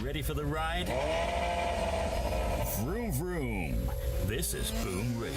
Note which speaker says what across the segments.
Speaker 1: Ready for the ride? Vroom vroom. This is Boom Radio.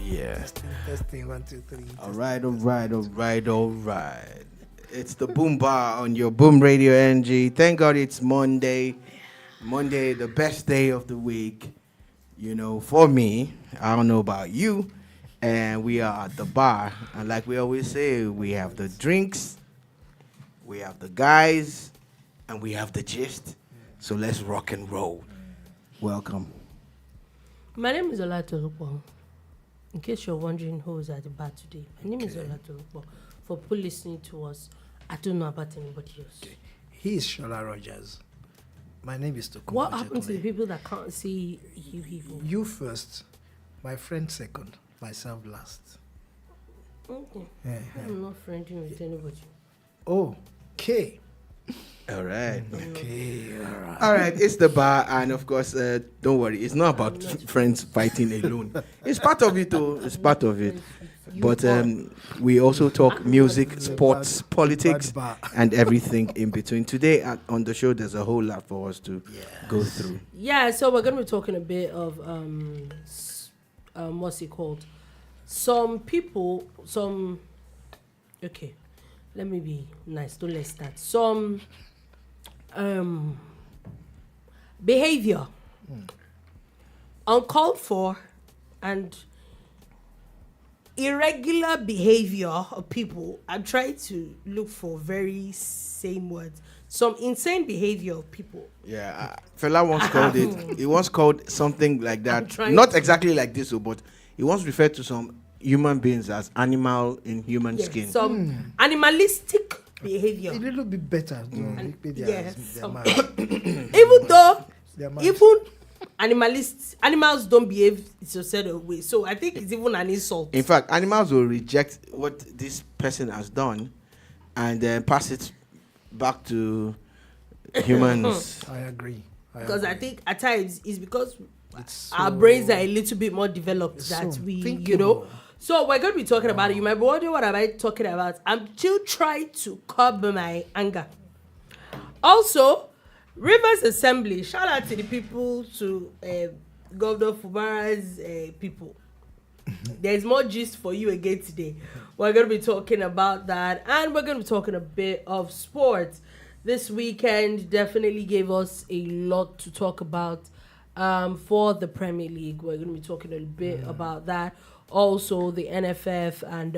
Speaker 2: Yeah.
Speaker 3: Testing, 1, 2, 3.
Speaker 2: All right. It's the Boom Bar on your Boom Radio NG. Thank God it's Monday. Monday, the best day of the week. You know, for me, I don't know about you. And we are at the bar. And like we always say, we have the drinks, we have the guys, and we have the gist. So let's rock and roll. Welcome.
Speaker 4: My name is Olatolupo. In case you're wondering who is at the bar today, my name is Olatolupo. For people listening to us, I don't know about anybody else.
Speaker 3: Okay. He is Shola Rogers. My name is Tokumbo.
Speaker 4: What happened to the people that can't see you people?
Speaker 3: You first, my friend second, myself last.
Speaker 4: Okay.
Speaker 3: Yeah.
Speaker 4: I'm not friendly with anybody.
Speaker 3: Oh, K.
Speaker 2: All right.
Speaker 3: Okay, all right.
Speaker 2: All right, it's the bar, and of course, don't worry, it's not about friends fighting alone. It's part of it, though. It's part of it. But we also talk music, sports, politics, and everything in between. Today on the show, there's a whole lot for us to go through.
Speaker 4: Yeah, so we're going to be talking a bit of, what's it called? Okay, let me be nice. Don't let's start. Some behavior uncalled for and irregular behavior of people. I'm trying to look for very same words. Some insane behavior of people.
Speaker 2: Yeah, Fela once called it. He once called something like that. Not exactly like this, but he once referred to some human beings as animal in human skin.
Speaker 4: Some animalistic behavior.
Speaker 3: A little bit better.
Speaker 4: Even though, even animals don't behave in a certain way. So I think it's even an insult.
Speaker 2: In fact, animals will reject what this person has done and then pass it back to humans.
Speaker 3: I agree.
Speaker 4: Because I think at times it's because our
Speaker 3: so
Speaker 4: brains are a little bit more developed that
Speaker 3: so
Speaker 4: we,
Speaker 3: thinkable.
Speaker 4: So we're going to be talking about it. You might be wondering what am I talking about. I'm still trying to curb my anger. Also, Rivers Assembly, shout out to the people, to Governor Fubara's people. There's more gist for you again today. We're going to be talking about that, and we're going to be talking a bit of sports. This weekend definitely gave us a lot to talk about for the Premier League. We're going to be talking a bit about that. Also, the NFF and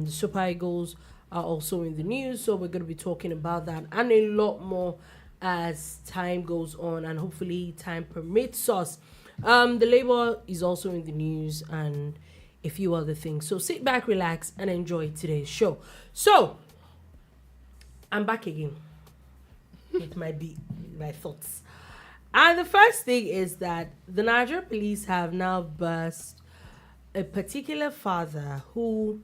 Speaker 4: the Super Eagles are also in the news, so we're going to be talking about that and a lot more as time goes on, and hopefully time permits us. The Labour is also in the news and a few other things. So sit back, relax, and enjoy today's show. So, I'm back again with my thoughts. And the first thing is that the Nigerian police have now burst a particular father who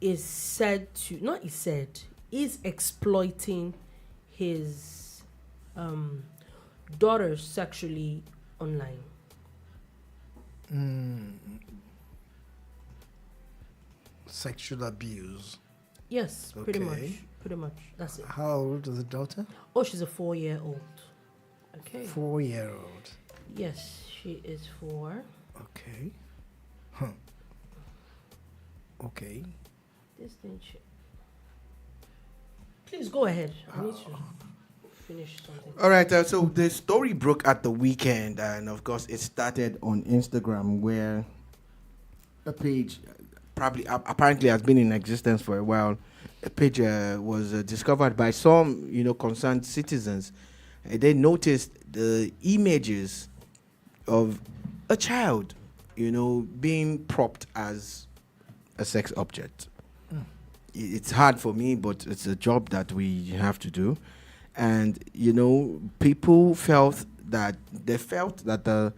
Speaker 4: is exploiting his daughter sexually online.
Speaker 3: Sexual abuse.
Speaker 4: Yes, pretty much. Pretty much. That's it.
Speaker 3: How old is the daughter?
Speaker 4: Oh, she's a 4-year-old. Okay.
Speaker 3: 4-year-old.
Speaker 4: Yes, she is 4.
Speaker 3: Okay. Huh. Okay.
Speaker 4: This thing. Please go ahead. I need to finish something.
Speaker 2: All right, so the story broke at the weekend, and of course, it started on Instagram, where a page, probably apparently has been in existence for a while. A page was discovered by some, concerned citizens. They noticed the images of a child, being propped as a sex object. It's hard for me, but it's a job that we have to do. And, people felt that the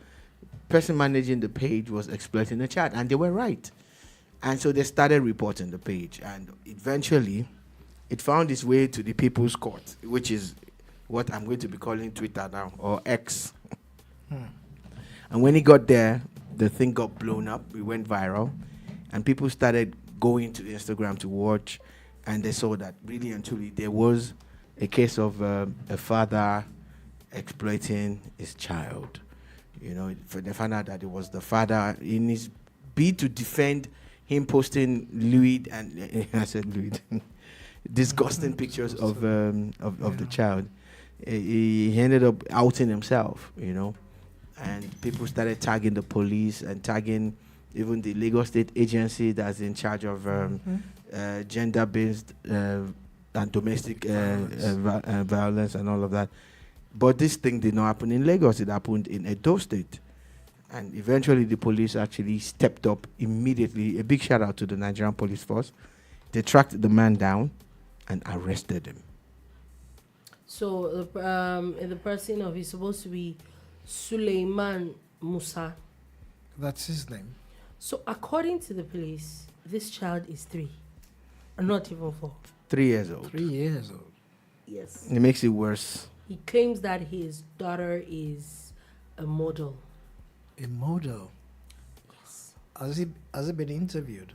Speaker 2: person managing the page was exploiting the child, and they were right. And so they started reporting the page, and eventually it found its way to the People's Court, which is what I'm going to be calling Twitter now, or X. And when it got there, the thing got blown up. It went viral, and people started going to Instagram to watch, and they saw that really and truly there was a case of a father exploiting his child. They found out that it was the father in his bid to defend him posting lewd and I said lewd, disgusting pictures of the child. He ended up outing himself, and people started tagging the police and tagging even the Lagos State agency that's in charge of gender-based and domestic violence and all of that. But this thing did not happen in Lagos. It happened in Edo State. And eventually the police actually stepped up immediately. A big shout out to the Nigerian police force. They tracked the man down and arrested him.
Speaker 4: So the person he's supposed to be Suleiman Musa.
Speaker 3: That's his name.
Speaker 4: So according to the police, this child is 3, not even 4.
Speaker 2: 3 years old.
Speaker 3: 3 years old.
Speaker 4: Yes.
Speaker 2: It makes it worse.
Speaker 4: He claims that his daughter is a model.
Speaker 3: A model.
Speaker 4: Yes.
Speaker 3: Has he been interviewed?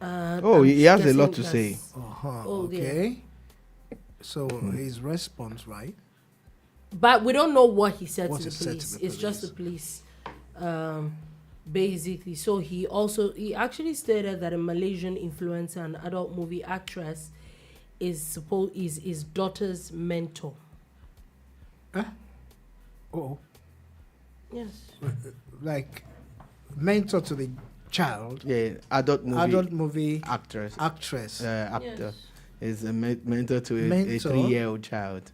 Speaker 2: He has a lot to say.
Speaker 4: Oh,
Speaker 3: Okay. So his response, right?
Speaker 4: But we don't know what he said,
Speaker 3: What
Speaker 4: to,
Speaker 3: he
Speaker 4: the
Speaker 3: said to
Speaker 4: police.
Speaker 3: the
Speaker 4: It's just the
Speaker 3: police.
Speaker 4: police, basically. So he actually stated that a Malaysian influencer and adult movie actress is his daughter's mentor.
Speaker 3: Oh,
Speaker 4: Yes.
Speaker 3: like mentor to the child,
Speaker 2: Yeah, adult
Speaker 3: movie
Speaker 2: actress.
Speaker 3: actress.
Speaker 2: Actor
Speaker 4: Yes.
Speaker 2: is a mentor to a
Speaker 3: Mentor?
Speaker 2: 3-year-old child.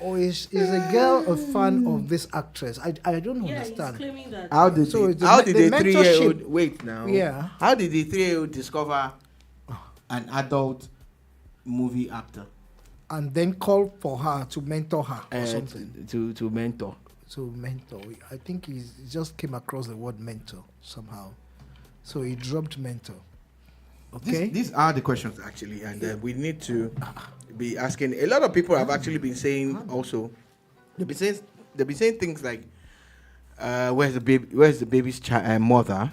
Speaker 3: Or is a girl a fan of this actress? I don't
Speaker 4: Yeah, he's
Speaker 3: understand.
Speaker 4: claiming that.
Speaker 2: How did
Speaker 3: So
Speaker 2: the,
Speaker 3: the
Speaker 2: how
Speaker 3: me-
Speaker 2: did
Speaker 3: the
Speaker 2: the 3-year-old
Speaker 3: mentorship-
Speaker 2: wait now?
Speaker 3: Yeah.
Speaker 2: How did the 3-year-old discover an adult movie actor
Speaker 3: And then call for her to mentor her or
Speaker 2: uh,
Speaker 3: something.
Speaker 2: to mentor?
Speaker 3: To mentor. I think he just came across the word mentor somehow. So he dropped mentor. Okay.
Speaker 2: These are the questions actually, and we need to be asking. A lot of people have actually been saying also. They've been saying things like, "Where's the baby? Where's the baby's mother?"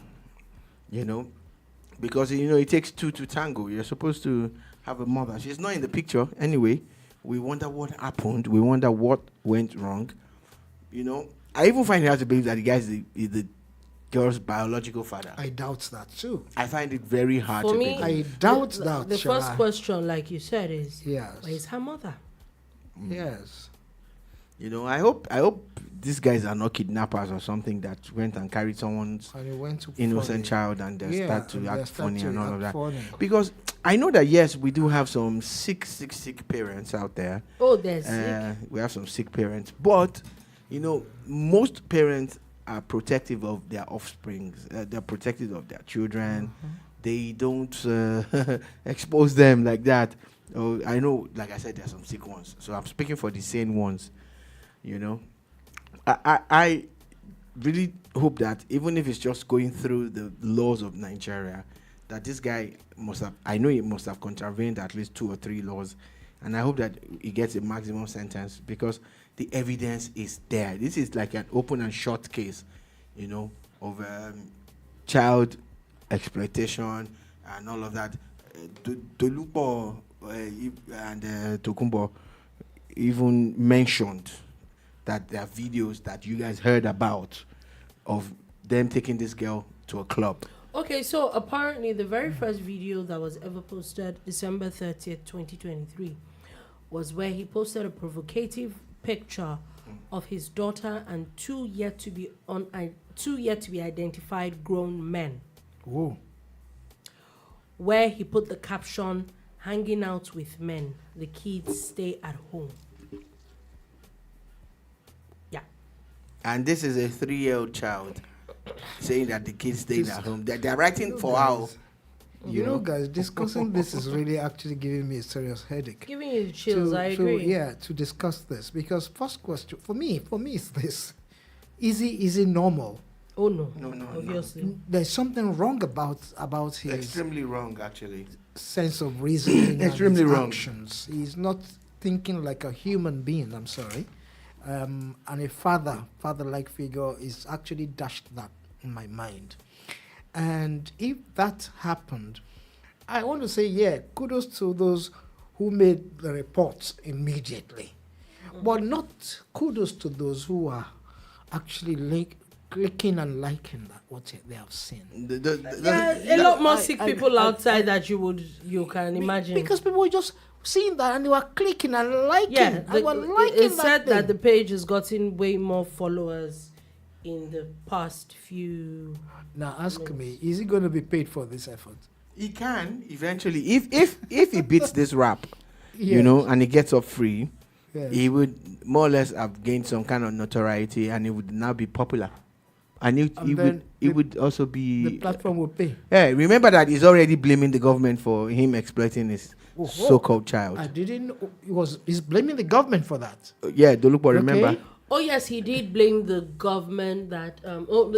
Speaker 2: Because it takes 2 to tango. You're supposed to have a mother. She's not in the picture anyway. We wonder what happened. We wonder what went wrong. I even find it hard to believe that the guy is the girl's biological father.
Speaker 3: I doubt that too.
Speaker 2: I find it very hard
Speaker 4: For
Speaker 2: to
Speaker 4: me,
Speaker 2: believe.
Speaker 3: I doubt that.
Speaker 4: The first
Speaker 3: Shola.
Speaker 4: question, like you said, is
Speaker 3: Yes.
Speaker 4: where is her mother?
Speaker 3: Yes.
Speaker 2: I hope these guys are not kidnappers or something that went and carried someone's
Speaker 3: And he went to
Speaker 2: innocent
Speaker 3: funny.
Speaker 2: child and they start to
Speaker 3: and
Speaker 2: act
Speaker 3: they start
Speaker 2: funny
Speaker 3: to
Speaker 2: and all
Speaker 3: act
Speaker 2: of that.
Speaker 3: funny.
Speaker 2: Because I know that yes, we do have some sick parents out there.
Speaker 4: Oh, there's sick.
Speaker 2: We have some sick parents, but most parents are protective of their offspring. They're protective of their children. They don't expose them like that. Oh, I know, like I said, there are some sick ones. So I'm speaking for the sane ones. I really hope that even if it's just going through the laws of Nigeria, that this guy I know he must have contravened at least 2 or 3 laws, and I hope that he gets a maximum sentence because the evidence is there. This is like an open and shut case, of child exploitation and all of that. Tolupo and Tokumbo even mentioned that there are videos that you guys heard about of them taking this girl to a club.
Speaker 4: Okay, so apparently the very first video that was ever posted, December 30th, 2023, was where he posted a provocative picture of his daughter and two yet to be identified grown men,
Speaker 3: Whoa.
Speaker 4: where he put the caption, "Hanging out with men, the kids stay at home." Yeah.
Speaker 2: And this is a 3-year-old child saying that the kids stayed at home. They're writing for how,
Speaker 3: You know, guys, discussing this is really actually giving me a serious headache.
Speaker 4: Giving you chills, I agree.
Speaker 3: Yeah, to discuss this, because first question for me is this: is it normal?
Speaker 4: Oh no.
Speaker 2: No.
Speaker 4: Obviously.
Speaker 3: There's something wrong about his
Speaker 2: extremely wrong, actually.
Speaker 3: sense of reasoning and
Speaker 2: Extremely
Speaker 3: his
Speaker 2: wrong.
Speaker 3: actions. He's not thinking like a human being. I'm sorry, and a father-like figure is actually dashed that in my mind. And if that happened, I want to say, yeah, kudos to those who made the reports immediately, but not kudos to those who are actually clicking and liking that what they have seen.
Speaker 4: Yeah, a lot more sick people outside that you can imagine.
Speaker 3: Because people were just seeing that and they were clicking and liking.
Speaker 4: Yeah,
Speaker 3: and they were liking
Speaker 4: it said
Speaker 3: thing.
Speaker 4: that the page has gotten way more followers in the past few.
Speaker 3: Now ask me, is he going to be paid for this effort?
Speaker 2: He can eventually, if he beats this rap, you
Speaker 3: Yes.
Speaker 2: know, and he gets up free,
Speaker 3: Yes.
Speaker 2: he would more or less have gained some kind of notoriety, and he would now be popular, and he
Speaker 3: then
Speaker 2: would also be.
Speaker 3: The platform will pay.
Speaker 2: Yeah, remember that he's already blaming the government for him exploiting his
Speaker 3: Oh,
Speaker 2: so-called child.
Speaker 3: I didn't know he's blaming the government for that.
Speaker 2: Yeah, Dolupo, remember?
Speaker 3: Okay.
Speaker 4: Oh yes, he did blame the government that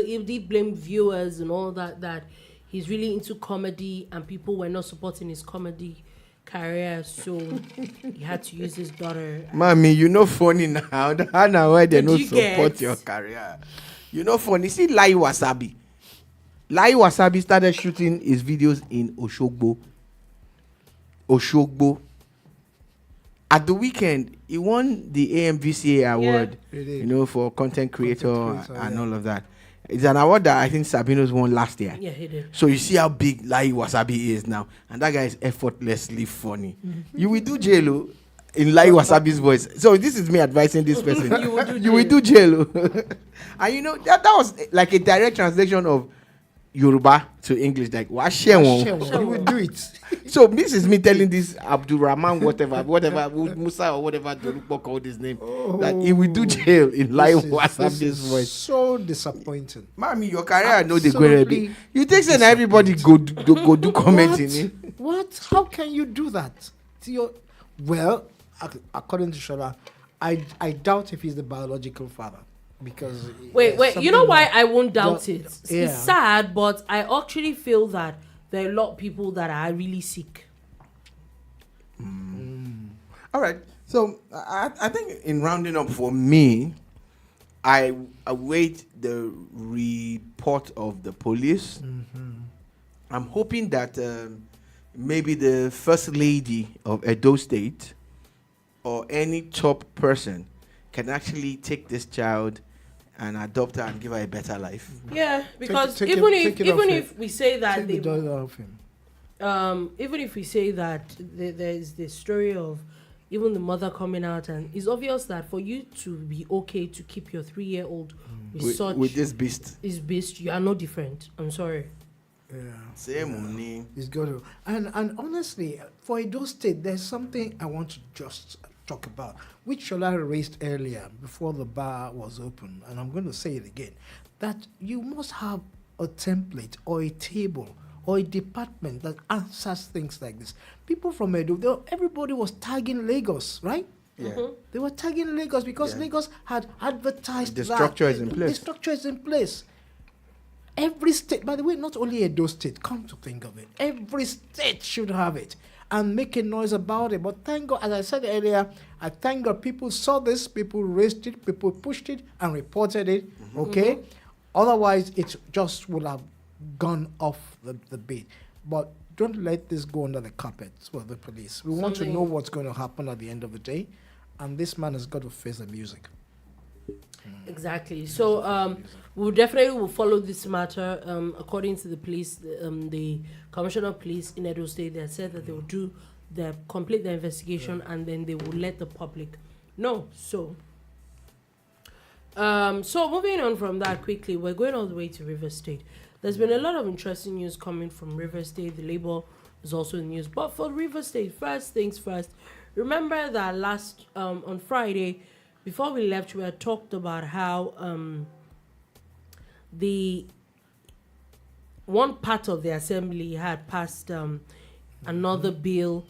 Speaker 4: he did blame viewers and all that he's really into comedy and people were not supporting his comedy career, so he had to use his daughter.
Speaker 2: Mommy, you know funny now. How now why they
Speaker 4: Did
Speaker 2: no
Speaker 4: you
Speaker 2: support
Speaker 4: get?
Speaker 2: your career? You know funny. See Lai Wasabi. Lai Wasabi started shooting his videos in Oshogbo. At the weekend, he won the AMVCA award,
Speaker 3: He did.
Speaker 2: you know, for content creator,
Speaker 3: creator,
Speaker 2: and
Speaker 3: yeah.
Speaker 2: all of that. It's an award that I think Sabino's won last year.
Speaker 4: Yeah, he did.
Speaker 2: So you see how big Lai Wasabi is now. And that guy is effortlessly funny. You will do JLo in Lai Wasabi's voice. So this is me advising this person. You will do JLo. And you know, that was like a direct translation of Yoruba to English. Like, Washewon.
Speaker 3: You will do it.
Speaker 2: So this is me telling this Abdul Rahman, whatever, Musa or whatever Dolupo called his name, that he will do jail in Lai
Speaker 3: This is
Speaker 2: Wasabi's voice.
Speaker 3: so disappointing.
Speaker 2: Mommy, your career no dey go
Speaker 3: Absolutely
Speaker 2: ready. You think say na everybody go do commenting in?
Speaker 3: What? How can you do that? Well, according to Shola, I doubt if he's the biological father. Because
Speaker 4: Wait, you know
Speaker 3: something
Speaker 4: why
Speaker 3: that-
Speaker 4: I won't doubt
Speaker 3: that-
Speaker 4: it?
Speaker 3: yeah.
Speaker 4: It's sad, but I actually feel that there are a lot of people that are really sick.
Speaker 2: All right. So I think in rounding up for me, I await the report of the police. I'm hoping that maybe the first lady of Edo State or any top person can actually take this child and adopt her and give her a better life.
Speaker 4: Yeah, because
Speaker 3: take it-
Speaker 4: even
Speaker 3: take it off
Speaker 4: if
Speaker 3: him.
Speaker 4: we say that
Speaker 3: Take the daughter off him.
Speaker 4: even if we say that there's the story of even the mother coming out, and it's obvious that for you to be okay to keep your 3-year-old
Speaker 2: With this beast.
Speaker 4: is beast, you are no different. I'm sorry.
Speaker 3: Yeah.
Speaker 2: Same money.
Speaker 3: He's got to. And honestly, for Edo State, there's something I want to just talk about, which Shola raised earlier before the bar was open, and I'm going to say it again, that you must have a template or a table or a department that answers things like this. People from Edo, everybody was tagging Lagos, right?
Speaker 2: Yeah.
Speaker 3: They were tagging Lagos because
Speaker 2: Yeah.
Speaker 3: Lagos had advertised
Speaker 2: The
Speaker 3: that.
Speaker 2: structure is in place.
Speaker 3: The structure is in place. Every state, by the way, not only Edo State, come to think of it, every state should have it and make a noise about it. But thank God, as I said earlier, I thank God people saw this, people raised it, people pushed it and reported it, okay? Otherwise, it just would have gone off the beat. But don't let this go under the carpet for the police. We want to know what's going to happen at the end of the day, and this man has got to face the music.
Speaker 4: Exactly. So we definitely will follow this matter. According to the police, the commissioner of police in Edo State, they said that they will complete the investigation and then they will let the public know. So moving on from that quickly, we're going all the way to River State. There's been a lot of interesting news coming from River State. The Labour is also in news. But for River State, first things first, remember that last on Friday, before we left, we had talked about how the one part of the assembly had passed another bill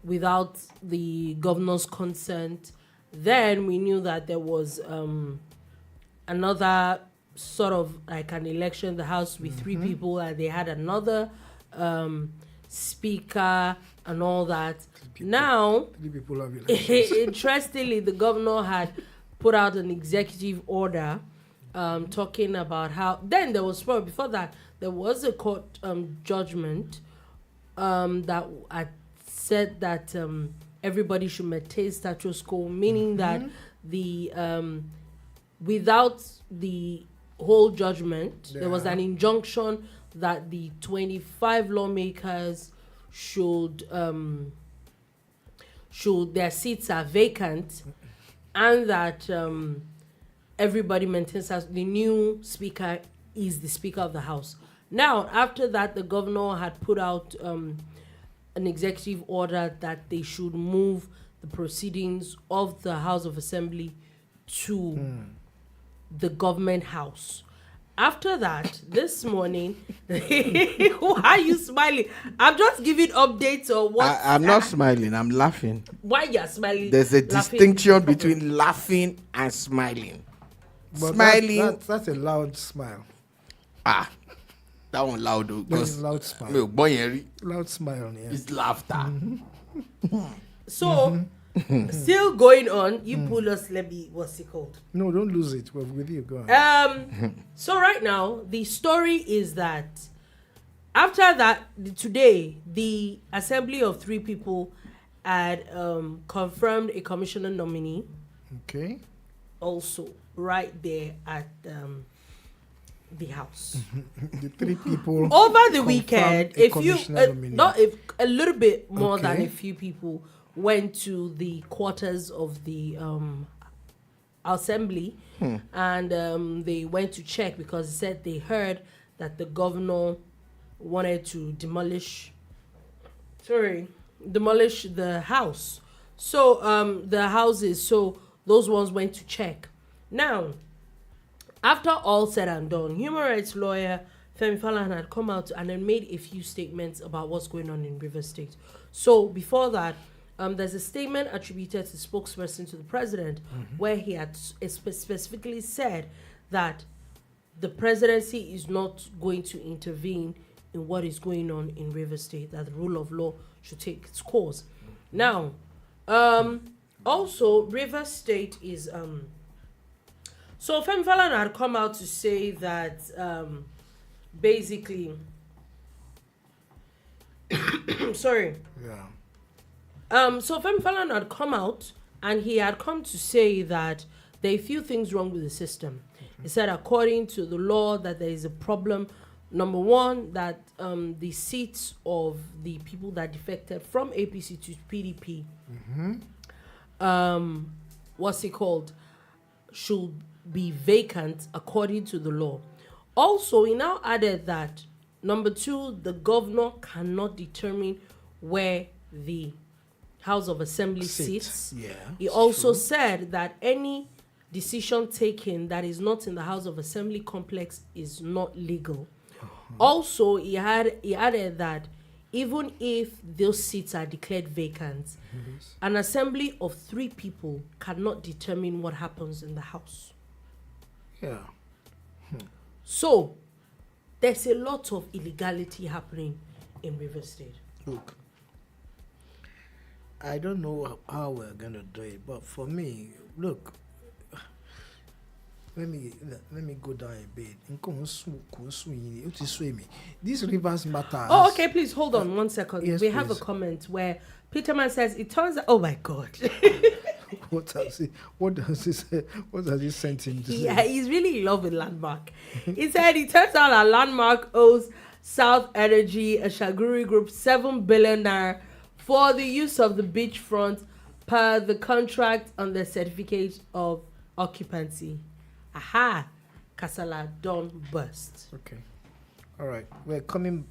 Speaker 4: without the governor's consent. Then we knew that there was another sort of like an election, the House with three people, and they had another speaker and all that. Now, interestingly, the governor had put out an executive order talking about how. Then there was before that there was a court judgment that had said that everybody should maintain status quo, meaning that the without the whole judgment, there was an injunction that the 25 lawmakers should their seats are vacant, and that everybody maintains as the new speaker is the Speaker of the House. Now, after that, the governor had put out an executive order that they should move the proceedings of the House of Assembly to the government house. After that, this morning, why are you smiling? I'm just giving updates on what.
Speaker 2: I'm not smiling, I'm laughing.
Speaker 4: Why you're smiling?
Speaker 2: There's a distinction between laughing and smiling.
Speaker 3: But
Speaker 2: Smiling.
Speaker 3: That's a loud smile.
Speaker 2: That one loud.
Speaker 3: That's a loud smile. Loud smile, yeah.
Speaker 2: It's laughter.
Speaker 4: So, still going on, you pull us, what's it called?
Speaker 3: No, don't lose it. We're with you. Go on.
Speaker 4: So right now, the story is that after that, today, the assembly of three people had confirmed a commissioner nominee.
Speaker 3: Okay.
Speaker 4: Also, right there at the house.
Speaker 3: The three people
Speaker 4: over the weekend, a little bit more than
Speaker 3: Okay.
Speaker 4: a few people went to the quarters of the assembly and they went to check because they said they heard that the governor wanted to demolish the house. So the houses, so those ones went to check. Now, after all said and done, human rights lawyer Femi Falana had come out and then made a few statements about what's going on in River State. So before that, there's a statement attributed to spokesperson to the president where he had specifically said that the presidency is not going to intervene in what is going on in River State, that the rule of law should take its course. Now, also, River State is... So Femi Falana had come out to say that basically... sorry.
Speaker 3: Yeah.
Speaker 4: So Femi Falana had come out and he had come to say that there are a few things wrong with the system. He said according to the law that there is a problem. Number one, that the seats of the people that defected from APC to PDP, should be vacant according to the law. Also, he now added that, number two, the governor cannot determine where the House of Assembly sits.
Speaker 3: Yeah.
Speaker 4: He also said that any decision taken that is not in the House of Assembly complex is not legal. Also, he added that even if those seats are declared vacant, an assembly of three people cannot determine what happens in the House.
Speaker 3: Yeah.
Speaker 4: So, there's a lot of illegality happening in River State.
Speaker 3: Look, I don't know how we're going to do it, but for me, look, let me go down a bit. These rivers matter.
Speaker 4: Oh, okay. Please hold on 1 second.
Speaker 3: Yes,
Speaker 4: we have a
Speaker 3: please.
Speaker 4: comment where Peterman says it turns out. Oh my God.
Speaker 3: What does he say? What does he send him to say?
Speaker 4: Yeah, he's really in love with Landmark. He said it turns out that Landmark owes South Energy, a Shaguri Group, 7 billion naira for the use of the beachfront per the contract on the certificate of occupancy. Aha, Kasala don't burst.
Speaker 3: Okay. All right. We're getting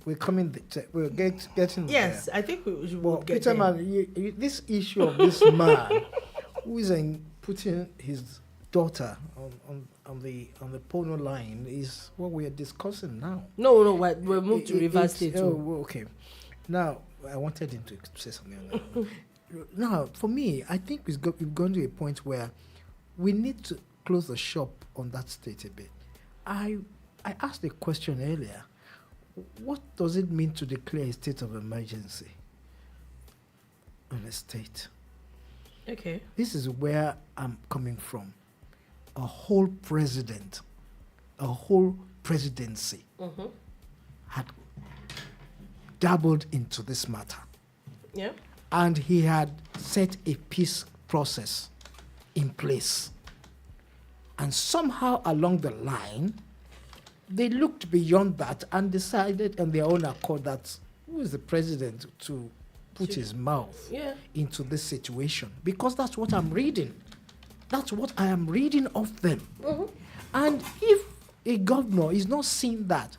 Speaker 4: Yes,
Speaker 3: there.
Speaker 4: I think we should
Speaker 3: Well,
Speaker 4: get
Speaker 3: Peter
Speaker 4: there.
Speaker 3: Man, this issue of this man who is putting his daughter on the porno line is what we are discussing now.
Speaker 4: No, we're moved to Rivers State.
Speaker 3: Oh,
Speaker 4: too.
Speaker 3: well, okay. Now, I wanted him to say something on that. Now, for me, I think we've gone to a point where we need to close the shop on that state a bit. I asked a question earlier. What does it mean to declare a state of emergency on a state?
Speaker 4: Okay.
Speaker 3: This is where I'm coming from. A whole president, a whole presidency had dabbled into this matter.
Speaker 4: Yeah.
Speaker 3: And he had set a peace process in place. And somehow along the line, they looked beyond that and decided on their own accord that who is the president to put his mouth into this situation? Because that's what I'm reading. That's what I am reading of them. And if a governor is not seeing that,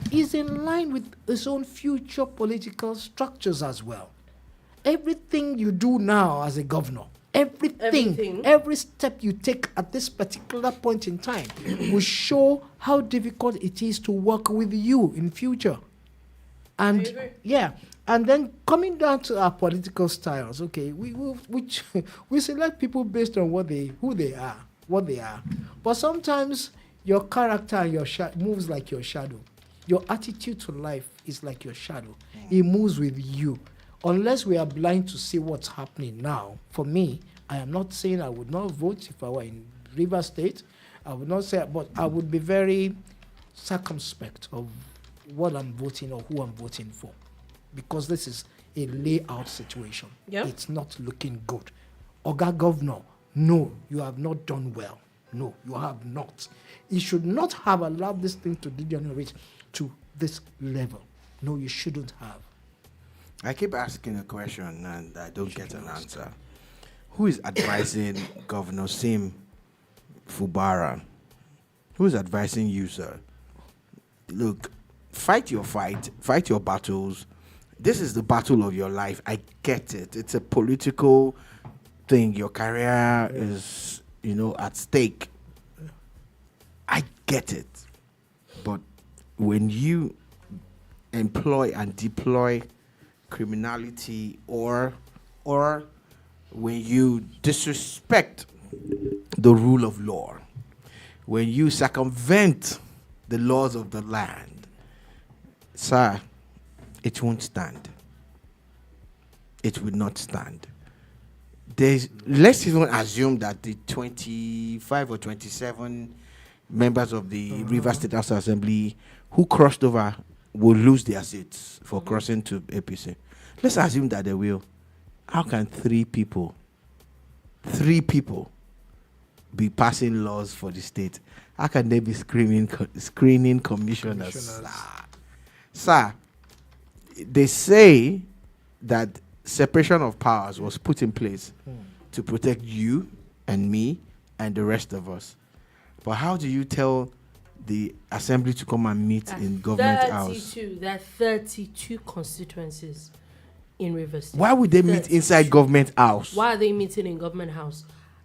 Speaker 3: he's in line with his own future political structures as well. Everything you do now as a governor, everything, every step you take at this particular point in time will show how difficult it is to work with you in future. And and then coming down to our political styles, okay, we select people based on who they are. But sometimes your character and your moves like your shadow. Your attitude to life is like your shadow. It moves with you. Unless we are blind to see what's happening now, for me, I am not saying I would not vote if I were in Rivers State. I would not say, but I would be very circumspect of what I'm voting or who I'm voting for. Because this is a layout situation.
Speaker 4: Yep.
Speaker 3: It's not looking good. Oga Governor, no, you have not done well. No, you have not. You should not have allowed this thing to degenerate to this level. No, you shouldn't have.
Speaker 2: I keep asking a question and I don't get an answer. Who is advising Governor Sim Fubara? Who is advising you, sir? Look, fight your battles. This is the battle of your life. I get it. It's a political thing. Your career is, at stake. I get it. But when you employ and deploy criminality or when you disrespect the rule of law, when you circumvent the laws of the land, sir, it won't stand. It will not stand. Let's even assume that the 25 or 27 members of the Rivers State House Assembly who crossed over will lose their seats for crossing to APC. Let's assume that they will. How can three people be passing laws for the state? How can they be screening commissioners? Sir, they say that separation of powers was put in place to protect you and me and the rest of us. But how do you tell the assembly to come and meet in government house?
Speaker 4: There are 32 constituencies in Rivers State.
Speaker 2: Why would they meet inside government house?
Speaker 4: Why are they meeting in government house?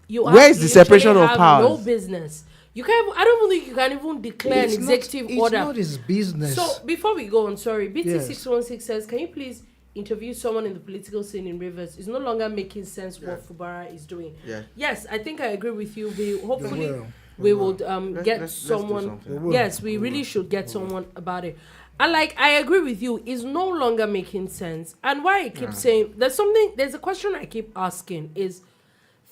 Speaker 2: Where is the separation of powers?
Speaker 4: No business. You can't. I don't think you can even declare an executive order.
Speaker 3: It's not his business.
Speaker 4: So before we go on, sorry, BT616 says, can you please interview someone in the political scene in Rivers? It's no longer making sense what Fubara is doing.
Speaker 2: Yeah.
Speaker 4: Yes, I think I agree with you. We will get someone. Yes, we really should get someone about it. And I agree with you, it's no longer making sense. And why I keep saying, there's a question I keep asking is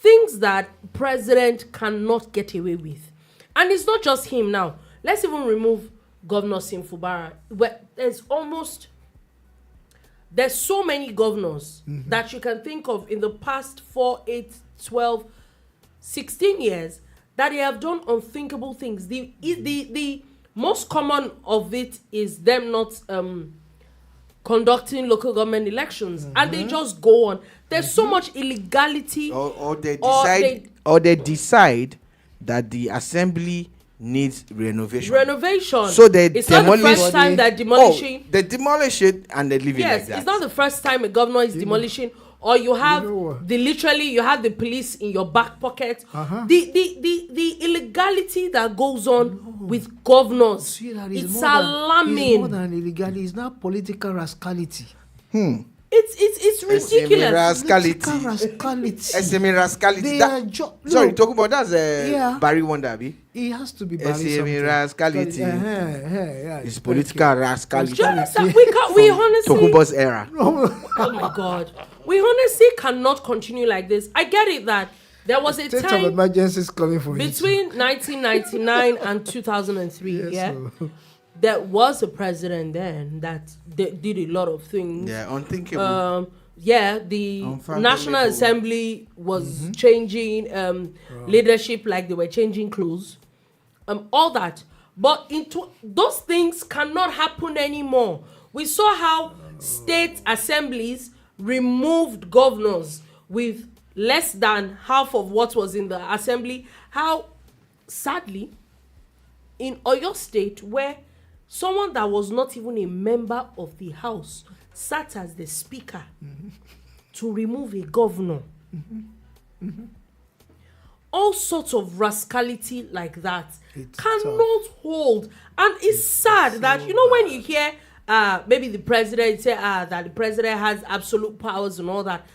Speaker 4: things that president cannot get away with. And it's not just him now. Let's even remove Governor Sim Fubara. Where there's so many governors that you can think of in the past 4, 8, 12, 16 years that they have done unthinkable things. The most common of it is them not conducting local government elections, and they just go on. There's so much illegality.
Speaker 2: Or they decide that the assembly needs renovation. So they
Speaker 4: it's not the first time that demolishing.
Speaker 2: They demolish it and they leave it like
Speaker 4: Yes,
Speaker 2: that.
Speaker 4: it's not the first time a governor is demolishing, or you have you have the police in your back pocket. The illegality that goes on with governors,
Speaker 3: See, that
Speaker 4: it's
Speaker 3: it's
Speaker 4: alarming.
Speaker 3: more than illegality. It's not political rascality.
Speaker 4: It's ridiculous.
Speaker 3: Political rascality.
Speaker 2: SME rascality.
Speaker 3: They
Speaker 2: That-
Speaker 3: are
Speaker 2: sorry, talk about that's
Speaker 3: Yeah.
Speaker 2: Barry Wonder, abi?
Speaker 3: It has to be Barry
Speaker 2: SME
Speaker 3: something.
Speaker 2: rascality.
Speaker 3: Yeah.
Speaker 2: It's political rascality.
Speaker 4: Do you understand? We honestly,
Speaker 2: Tokumbo's era.
Speaker 4: oh my God, we honestly cannot continue like this. I get it that there was a
Speaker 3: State of
Speaker 4: time
Speaker 3: emergency is coming for
Speaker 4: between 1999 and 2003.
Speaker 3: Yes,
Speaker 4: There was a president then that did a lot of things.
Speaker 2: Yeah, unthinkable.
Speaker 4: The
Speaker 2: Unfathomable.
Speaker 4: National Assembly was changing leadership like they were changing clothes, all that. But those things cannot happen anymore. We saw how state assemblies removed governors with less than half of what was in the assembly. How, sadly, in Oyo State, where someone that was not even a member of the house sat as the speaker to remove a governor. All sorts of rascality like that cannot hold. And it's sad that, when you hear maybe the president say that the president has absolute powers and all that,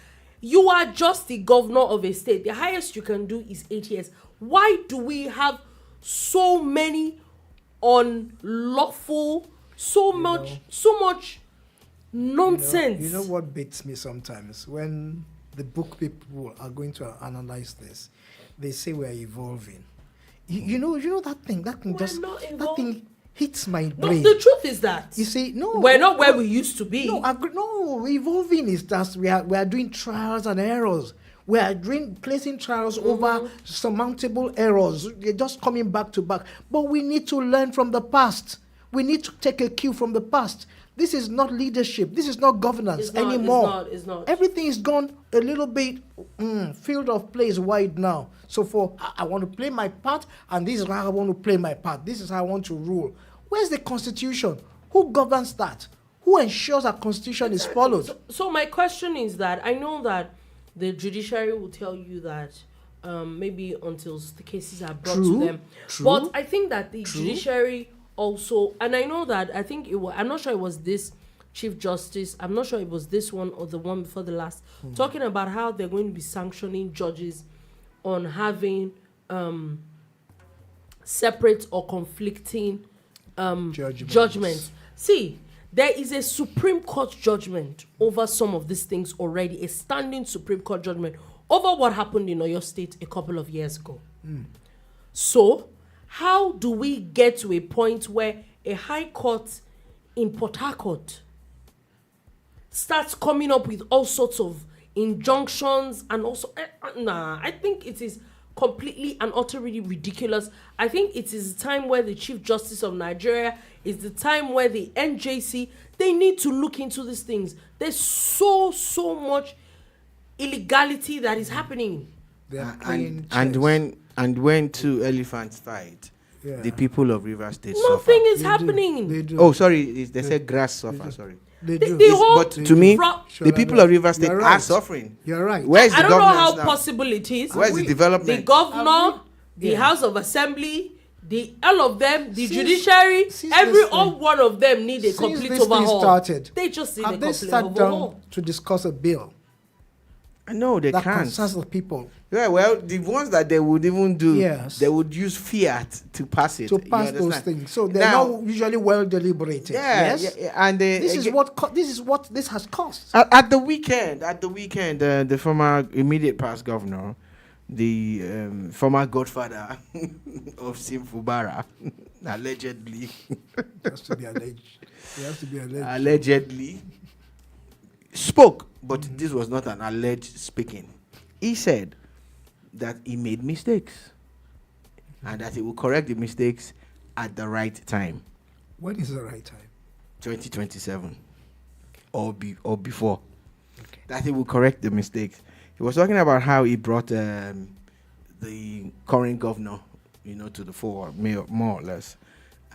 Speaker 4: you are just the governor of a state. The highest you can do is 8 years. Why do we have so many unlawful, so much nonsense?
Speaker 3: You know what beats me sometimes? When the book people are going to analyze this, they say we're evolving. You know that thing
Speaker 4: We're not
Speaker 3: that
Speaker 4: evolving.
Speaker 3: thing hits my
Speaker 4: No,
Speaker 3: brain.
Speaker 4: the truth is that
Speaker 3: You see, no,
Speaker 4: we're not where we used to be.
Speaker 3: No, evolving is just we are doing trials and errors. We are placing trials over surmountable errors. They're just coming back to back. But we need to learn from the past. We need to take a cue from the past. This is not leadership. This is not governance anymore.
Speaker 4: It's not.
Speaker 3: Everything is gone a little bit. Field of play is wide now. So I want to play my part, and this is how I want to play my part. This is how I want to rule. Where's the constitution? Who governs that? Who ensures our constitution is followed?
Speaker 4: So my question is that I know that the judiciary will tell you that maybe until the cases are brought to them. But I think that the judiciary also, and I know that I'm not sure it was this Chief Justice, I'm not sure it was this one or the one before the last, talking about how they're going to be sanctioning judges on having separate or conflicting judgments. See, there is a Supreme Court judgment over some of these things already, a standing Supreme Court judgment over what happened in Oyo State a couple of years ago. So, how do we get to a point where a high court in Port Harcourt starts coming up with all sorts of injunctions and also, I think it is completely and utterly ridiculous. I think it is the time where the Chief Justice of Nigeria is the time where the NJC, they need to look into these things. There's so much illegality that is happening.
Speaker 2: And when two elephants fight, the people of River State
Speaker 4: Nothing
Speaker 2: suffer.
Speaker 4: is happening.
Speaker 3: They do.
Speaker 2: Oh, sorry, they said grass suffer. Sorry.
Speaker 3: They
Speaker 4: The-
Speaker 3: do.
Speaker 4: the whole-
Speaker 2: But to me,
Speaker 4: Fra-
Speaker 2: the people of River State
Speaker 3: You're
Speaker 2: are
Speaker 3: right.
Speaker 2: suffering.
Speaker 3: You're right.
Speaker 2: Where's the
Speaker 4: I don't know
Speaker 2: governance
Speaker 4: how
Speaker 2: now?
Speaker 4: possible it is.
Speaker 2: Where's the development?
Speaker 4: The governor, the
Speaker 3: Yeah.
Speaker 4: House of Assembly, all of them, the
Speaker 3: Since-
Speaker 4: judiciary,
Speaker 3: since
Speaker 4: all
Speaker 3: this
Speaker 4: one of them need a
Speaker 3: Since
Speaker 4: complete
Speaker 3: this thing
Speaker 4: overhaul.
Speaker 3: started,
Speaker 4: They just need a
Speaker 3: have they
Speaker 4: complete
Speaker 3: sat
Speaker 4: overhaul.
Speaker 3: down to discuss a bill
Speaker 2: No, they
Speaker 3: that
Speaker 2: can't.
Speaker 3: concerns the people?
Speaker 2: Yeah, well, the ones that they would even do,
Speaker 3: Yes.
Speaker 2: they would use fiat to pass it.
Speaker 3: To
Speaker 2: You
Speaker 3: pass those
Speaker 2: understand?
Speaker 3: things, so they're
Speaker 2: Now-
Speaker 3: not usually well deliberated.
Speaker 2: Yeah,
Speaker 3: yes.
Speaker 2: and
Speaker 3: This is what this has cost.
Speaker 2: at the weekend, the former immediate past governor, the former godfather of Simfubara, allegedly,
Speaker 3: It has to be alleged. It has to be alleged.
Speaker 2: allegedly spoke, but this was not an alleged speaking. He said that he made mistakes and that he will correct the mistakes at the right time,
Speaker 3: When is the right time?
Speaker 2: 2027 or before.
Speaker 3: Okay.
Speaker 2: That he will correct the mistakes. He was talking about how he brought the current governor, to the fore, more or less,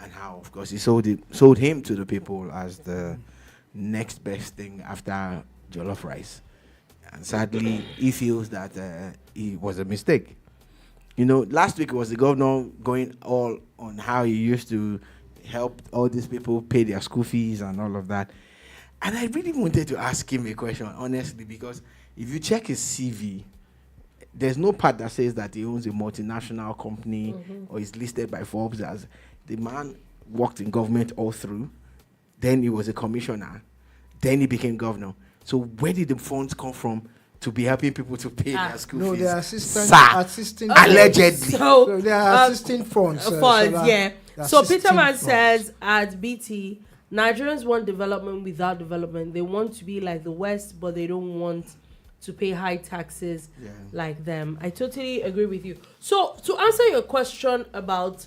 Speaker 2: and how, of course, he sold him to the people as the next best thing after jollof rice. And sadly, he feels that it was a mistake. Last week was the governor going all on how he used to help all these people pay their school fees and all of that. And I really wanted to ask him a question, honestly, because if you check his CV, there's no part that says that he owns a multinational company or is listed by Forbes as the man worked in government all through. Then he was a commissioner. Then he became governor. So where did the funds come from to be helping people to pay their school
Speaker 3: No,
Speaker 2: fees?
Speaker 3: they are
Speaker 2: Sir,
Speaker 3: assisting.
Speaker 2: allegedly.
Speaker 3: So they are assisting funds.
Speaker 4: Yeah.
Speaker 3: they're
Speaker 4: So
Speaker 3: assisting
Speaker 4: Peterman
Speaker 3: funds.
Speaker 4: says at BT, Nigerians want development without development. They want to be like the West, but they don't want to pay high taxes like them. I totally agree with you. So to answer your question about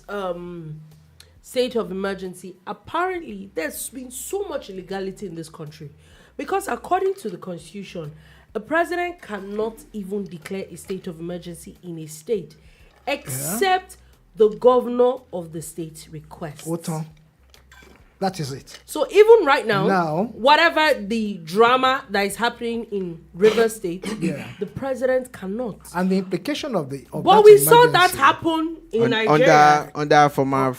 Speaker 4: state of emergency, apparently there's been so much illegality in this country because according to the Constitution, a president cannot even declare a state of emergency in a state except the governor of the state requests.
Speaker 3: Oton. That is it.
Speaker 4: So even right now,
Speaker 3: Now-
Speaker 4: whatever the drama that is happening in River State,
Speaker 3: Yeah.
Speaker 4: the president cannot.
Speaker 3: And the implication of
Speaker 4: But
Speaker 3: that
Speaker 4: we saw that
Speaker 3: emergency-
Speaker 4: happen in Nigeria.
Speaker 2: Under former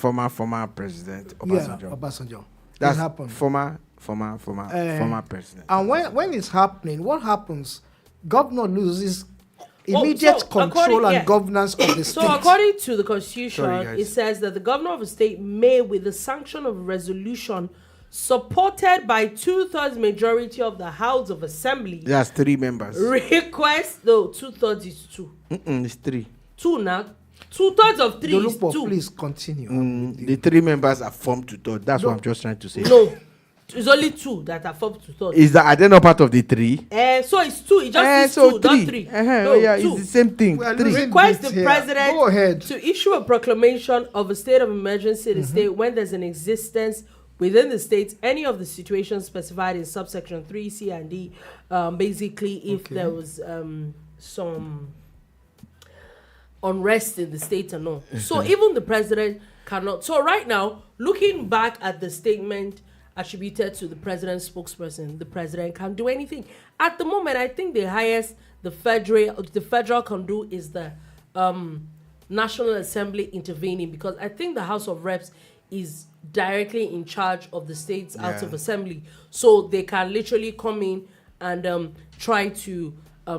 Speaker 2: president Obasanjo.
Speaker 3: Yeah, Obasanjo.
Speaker 2: That's
Speaker 3: it happened.
Speaker 2: former president.
Speaker 3: And when it's happening, what happens? Governor loses immediate
Speaker 4: so
Speaker 3: control
Speaker 4: according-
Speaker 3: and
Speaker 4: yeah.
Speaker 3: governance of the
Speaker 4: So
Speaker 3: state.
Speaker 4: according to the Constitution,
Speaker 2: Sorry, guys.
Speaker 4: it says that the governor of a state may, with the sanction of a resolution supported by 2/3 majority of the House of Assembly,
Speaker 2: That's 3 members.
Speaker 4: request, no, 2/3 is 2.
Speaker 2: It's 3.
Speaker 4: 2 now. 2/3 of 3 is
Speaker 3: Dolupo,
Speaker 4: 2.
Speaker 3: please continue.
Speaker 2: The 3 members are formed to third. That's what I'm just trying to say.
Speaker 4: No, it's only 2 that are formed to 3rd.
Speaker 2: Are they not part of the 3?
Speaker 4: So it's 2. It just is
Speaker 2: so
Speaker 4: 2, not 3. No,
Speaker 2: yeah,
Speaker 4: 2.
Speaker 2: it's the same thing.
Speaker 3: We are
Speaker 2: 3.
Speaker 3: losing
Speaker 4: Request
Speaker 3: bits
Speaker 4: the
Speaker 3: here.
Speaker 4: president
Speaker 3: Go ahead.
Speaker 4: to issue a proclamation of a state of emergency in the state when there's an existence within the state any of the situations specified in subsection 3 C and D. Basically, if there was some unrest in the state or no. So even the president cannot. So right now, looking back at the statement attributed to the president's spokesperson, the president can't do anything. At the moment, I think the highest the federal can do is the National Assembly intervening, because I think the House of Reps is directly in charge of the state's House of Assembly. So they can literally come in and try to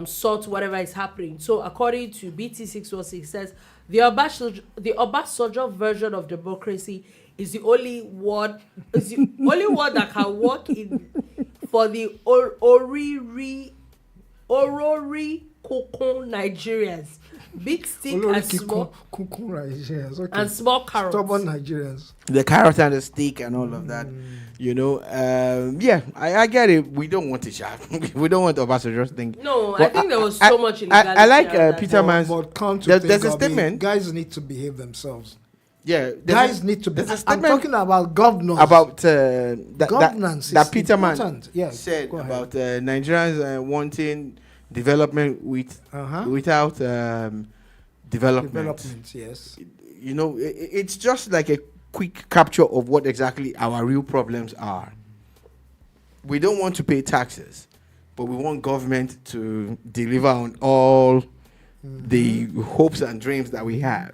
Speaker 4: sort whatever is happening. So according to BT 616, says the Obasanjo version of democracy is the only word that can work in for the Orori Kokon Nigerians, big stick and small carrots.
Speaker 3: Stubborn Nigerians.
Speaker 2: The carrot and the stick and all of that. I get it. We don't want it, Sha. We don't want Obasanjo's thing.
Speaker 4: No, I
Speaker 2: But
Speaker 4: think there was so much illegality.
Speaker 2: I like
Speaker 4: around that.
Speaker 2: Peterman's.
Speaker 3: But come to
Speaker 2: There's
Speaker 3: think
Speaker 2: a
Speaker 3: of it,
Speaker 2: statement.
Speaker 3: guys need to behave themselves.
Speaker 2: Yeah,
Speaker 3: Guys need to be.
Speaker 2: there's a
Speaker 3: I'm
Speaker 2: statement
Speaker 3: talking about governors.
Speaker 2: about
Speaker 3: Governance
Speaker 2: that
Speaker 3: is
Speaker 2: Peterman
Speaker 3: important. Yeah,
Speaker 2: said
Speaker 3: go ahead.
Speaker 2: about Nigerians wanting development without development.
Speaker 3: Development, yes.
Speaker 2: It's just like a quick capture of what exactly our real problems are. We don't want to pay taxes, but we want government to deliver on all the hopes and dreams that we have.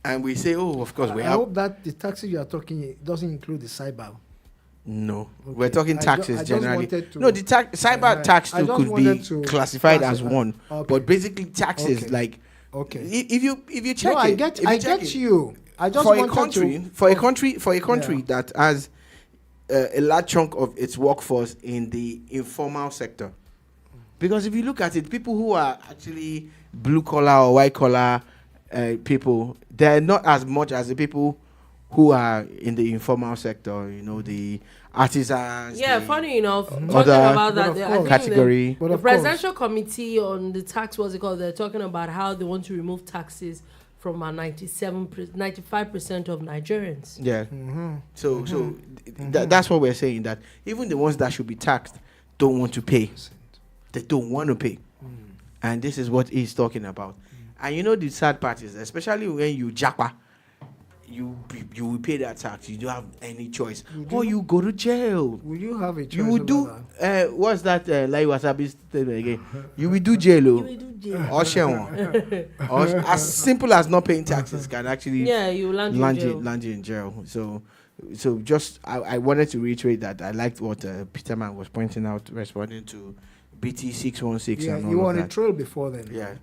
Speaker 2: And we say, oh, of course, we
Speaker 3: I
Speaker 2: have.
Speaker 3: hope that the taxes you are talking doesn't include the cyber.
Speaker 2: No,
Speaker 3: Okay.
Speaker 2: we're talking
Speaker 3: I
Speaker 2: taxes
Speaker 3: just
Speaker 2: generally.
Speaker 3: wanted to-
Speaker 2: No, the cyber tax
Speaker 3: I
Speaker 2: too
Speaker 3: just
Speaker 2: could be
Speaker 3: wanted to
Speaker 2: classified as
Speaker 3: classify.
Speaker 2: one,
Speaker 3: Okay.
Speaker 2: but basically taxes
Speaker 3: Okay.
Speaker 2: like
Speaker 3: Okay.
Speaker 2: if you check
Speaker 3: No,
Speaker 2: it,
Speaker 3: I
Speaker 2: if
Speaker 3: get
Speaker 2: check
Speaker 3: you. I just
Speaker 2: for a
Speaker 3: wanted
Speaker 2: country
Speaker 3: to.
Speaker 2: for a country
Speaker 3: Yeah.
Speaker 2: that has a large chunk of its workforce in the informal sector, Because if you look at it, people who are actually blue collar or white collar people, they're not as much as the people who are in the informal sector, the artisans.
Speaker 4: Yeah,
Speaker 2: the
Speaker 4: funny enough, talking
Speaker 2: other
Speaker 4: about
Speaker 3: But
Speaker 4: that,
Speaker 3: of
Speaker 4: I
Speaker 3: course.
Speaker 4: think
Speaker 2: category.
Speaker 3: But
Speaker 4: the
Speaker 3: of course.
Speaker 4: presidential committee on the tax, what's it called? They're talking about how they want to remove taxes from about 95% of Nigerians.
Speaker 2: Yeah. So that's what we're saying, that even the ones that should be taxed don't want to pay. They don't want to pay. And this is what he's talking about. And the sad part is, especially when you japa, you will pay that tax. You don't have any choice. Or you go to jail.
Speaker 3: Will you have a choice?
Speaker 2: You will do what's that like wasabi statement again? You will do jail.
Speaker 4: You will do jail.
Speaker 2: Or share or as simple as not paying taxes can actually
Speaker 4: Yeah, you land in jail.
Speaker 2: land you in jail. So just I wanted to reiterate that I liked what Peterman was pointing out, responding to BT 616
Speaker 3: Yeah,
Speaker 2: and all
Speaker 3: you were
Speaker 2: of
Speaker 3: on a
Speaker 2: that.
Speaker 3: trail before then.
Speaker 2: Yeah.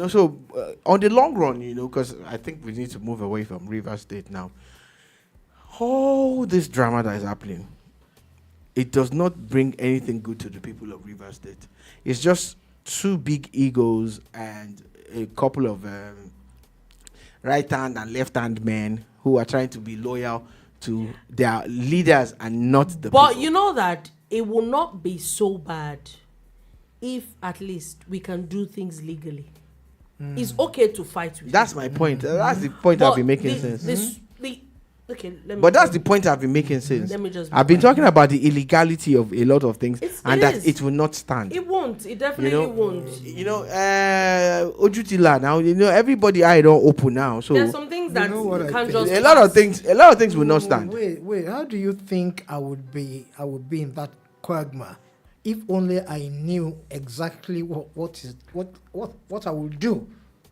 Speaker 2: So on the long run, because I think we need to move away from Rivers State now. All this drama that is happening, it does not bring anything good to the people of Rivers State. It's just two big egos and a couple of right hand and left hand men who are trying to be loyal to their leaders and not the
Speaker 4: But
Speaker 2: people.
Speaker 4: you know that it will not be so bad if at least we can do things legally. It's okay to fight with
Speaker 2: That's my point. That's the point I've been making since.
Speaker 4: Okay, let me.
Speaker 2: But that's the point I've been making since.
Speaker 4: Let me just be
Speaker 2: I've been
Speaker 4: quiet.
Speaker 2: talking about the illegality of a lot of things and
Speaker 4: it
Speaker 2: that
Speaker 4: is.
Speaker 2: it will not stand.
Speaker 4: It won't. It definitely won't.
Speaker 2: Ojutila now, everybody eye don't open now. So
Speaker 4: There's some things that
Speaker 3: know what
Speaker 4: you
Speaker 3: I
Speaker 4: can't
Speaker 3: think?
Speaker 4: just.
Speaker 2: a lot of
Speaker 4: pass.
Speaker 2: things will not stand.
Speaker 3: Wait. How do you think I would be in that quagmire if only I knew exactly what I would do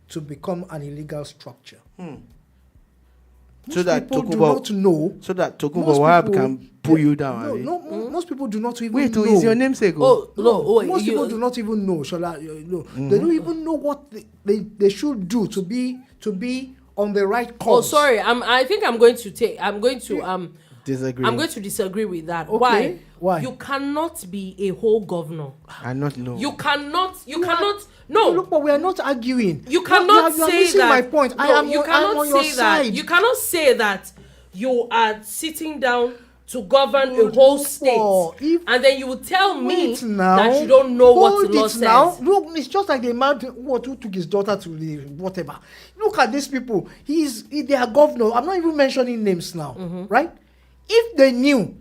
Speaker 3: to become an illegal structure?
Speaker 2: So that
Speaker 3: People do not know.
Speaker 2: So that Tokunbo
Speaker 3: Most
Speaker 2: Wahab
Speaker 3: people-
Speaker 2: can pull you down.
Speaker 3: No,
Speaker 2: abi?
Speaker 3: no, most people do not even
Speaker 2: Wait,
Speaker 3: know.
Speaker 2: is your namesake?
Speaker 4: Oh no! Wait,
Speaker 3: Most people
Speaker 4: you,
Speaker 3: do not even know. They don't even know what they should do to be on the right course.
Speaker 4: oh, sorry. I think I'm going to
Speaker 2: Disagree.
Speaker 4: I'm going to disagree with that.
Speaker 3: Okay, why?
Speaker 4: You cannot be a whole governor.
Speaker 2: I not know.
Speaker 4: You cannot.
Speaker 3: No,
Speaker 4: No.
Speaker 3: look, but we are not arguing.
Speaker 4: You cannot
Speaker 3: you are
Speaker 4: say
Speaker 3: missing
Speaker 4: that.
Speaker 3: my point.
Speaker 4: No,
Speaker 3: I am
Speaker 4: you
Speaker 3: on,
Speaker 4: cannot
Speaker 3: I'm on your
Speaker 4: say
Speaker 3: side.
Speaker 4: that. You cannot say that you are sitting down to govern a whole state,
Speaker 3: If-
Speaker 4: and then you will tell me
Speaker 3: Wait now.
Speaker 4: that you don't know what the law
Speaker 3: Hold it now.
Speaker 4: says.
Speaker 3: Look, it's just like the man who took his daughter to the whatever. Look at these people. They are governor. I'm not even mentioning names now,
Speaker 4: Mm-hmm.
Speaker 3: right? If they knew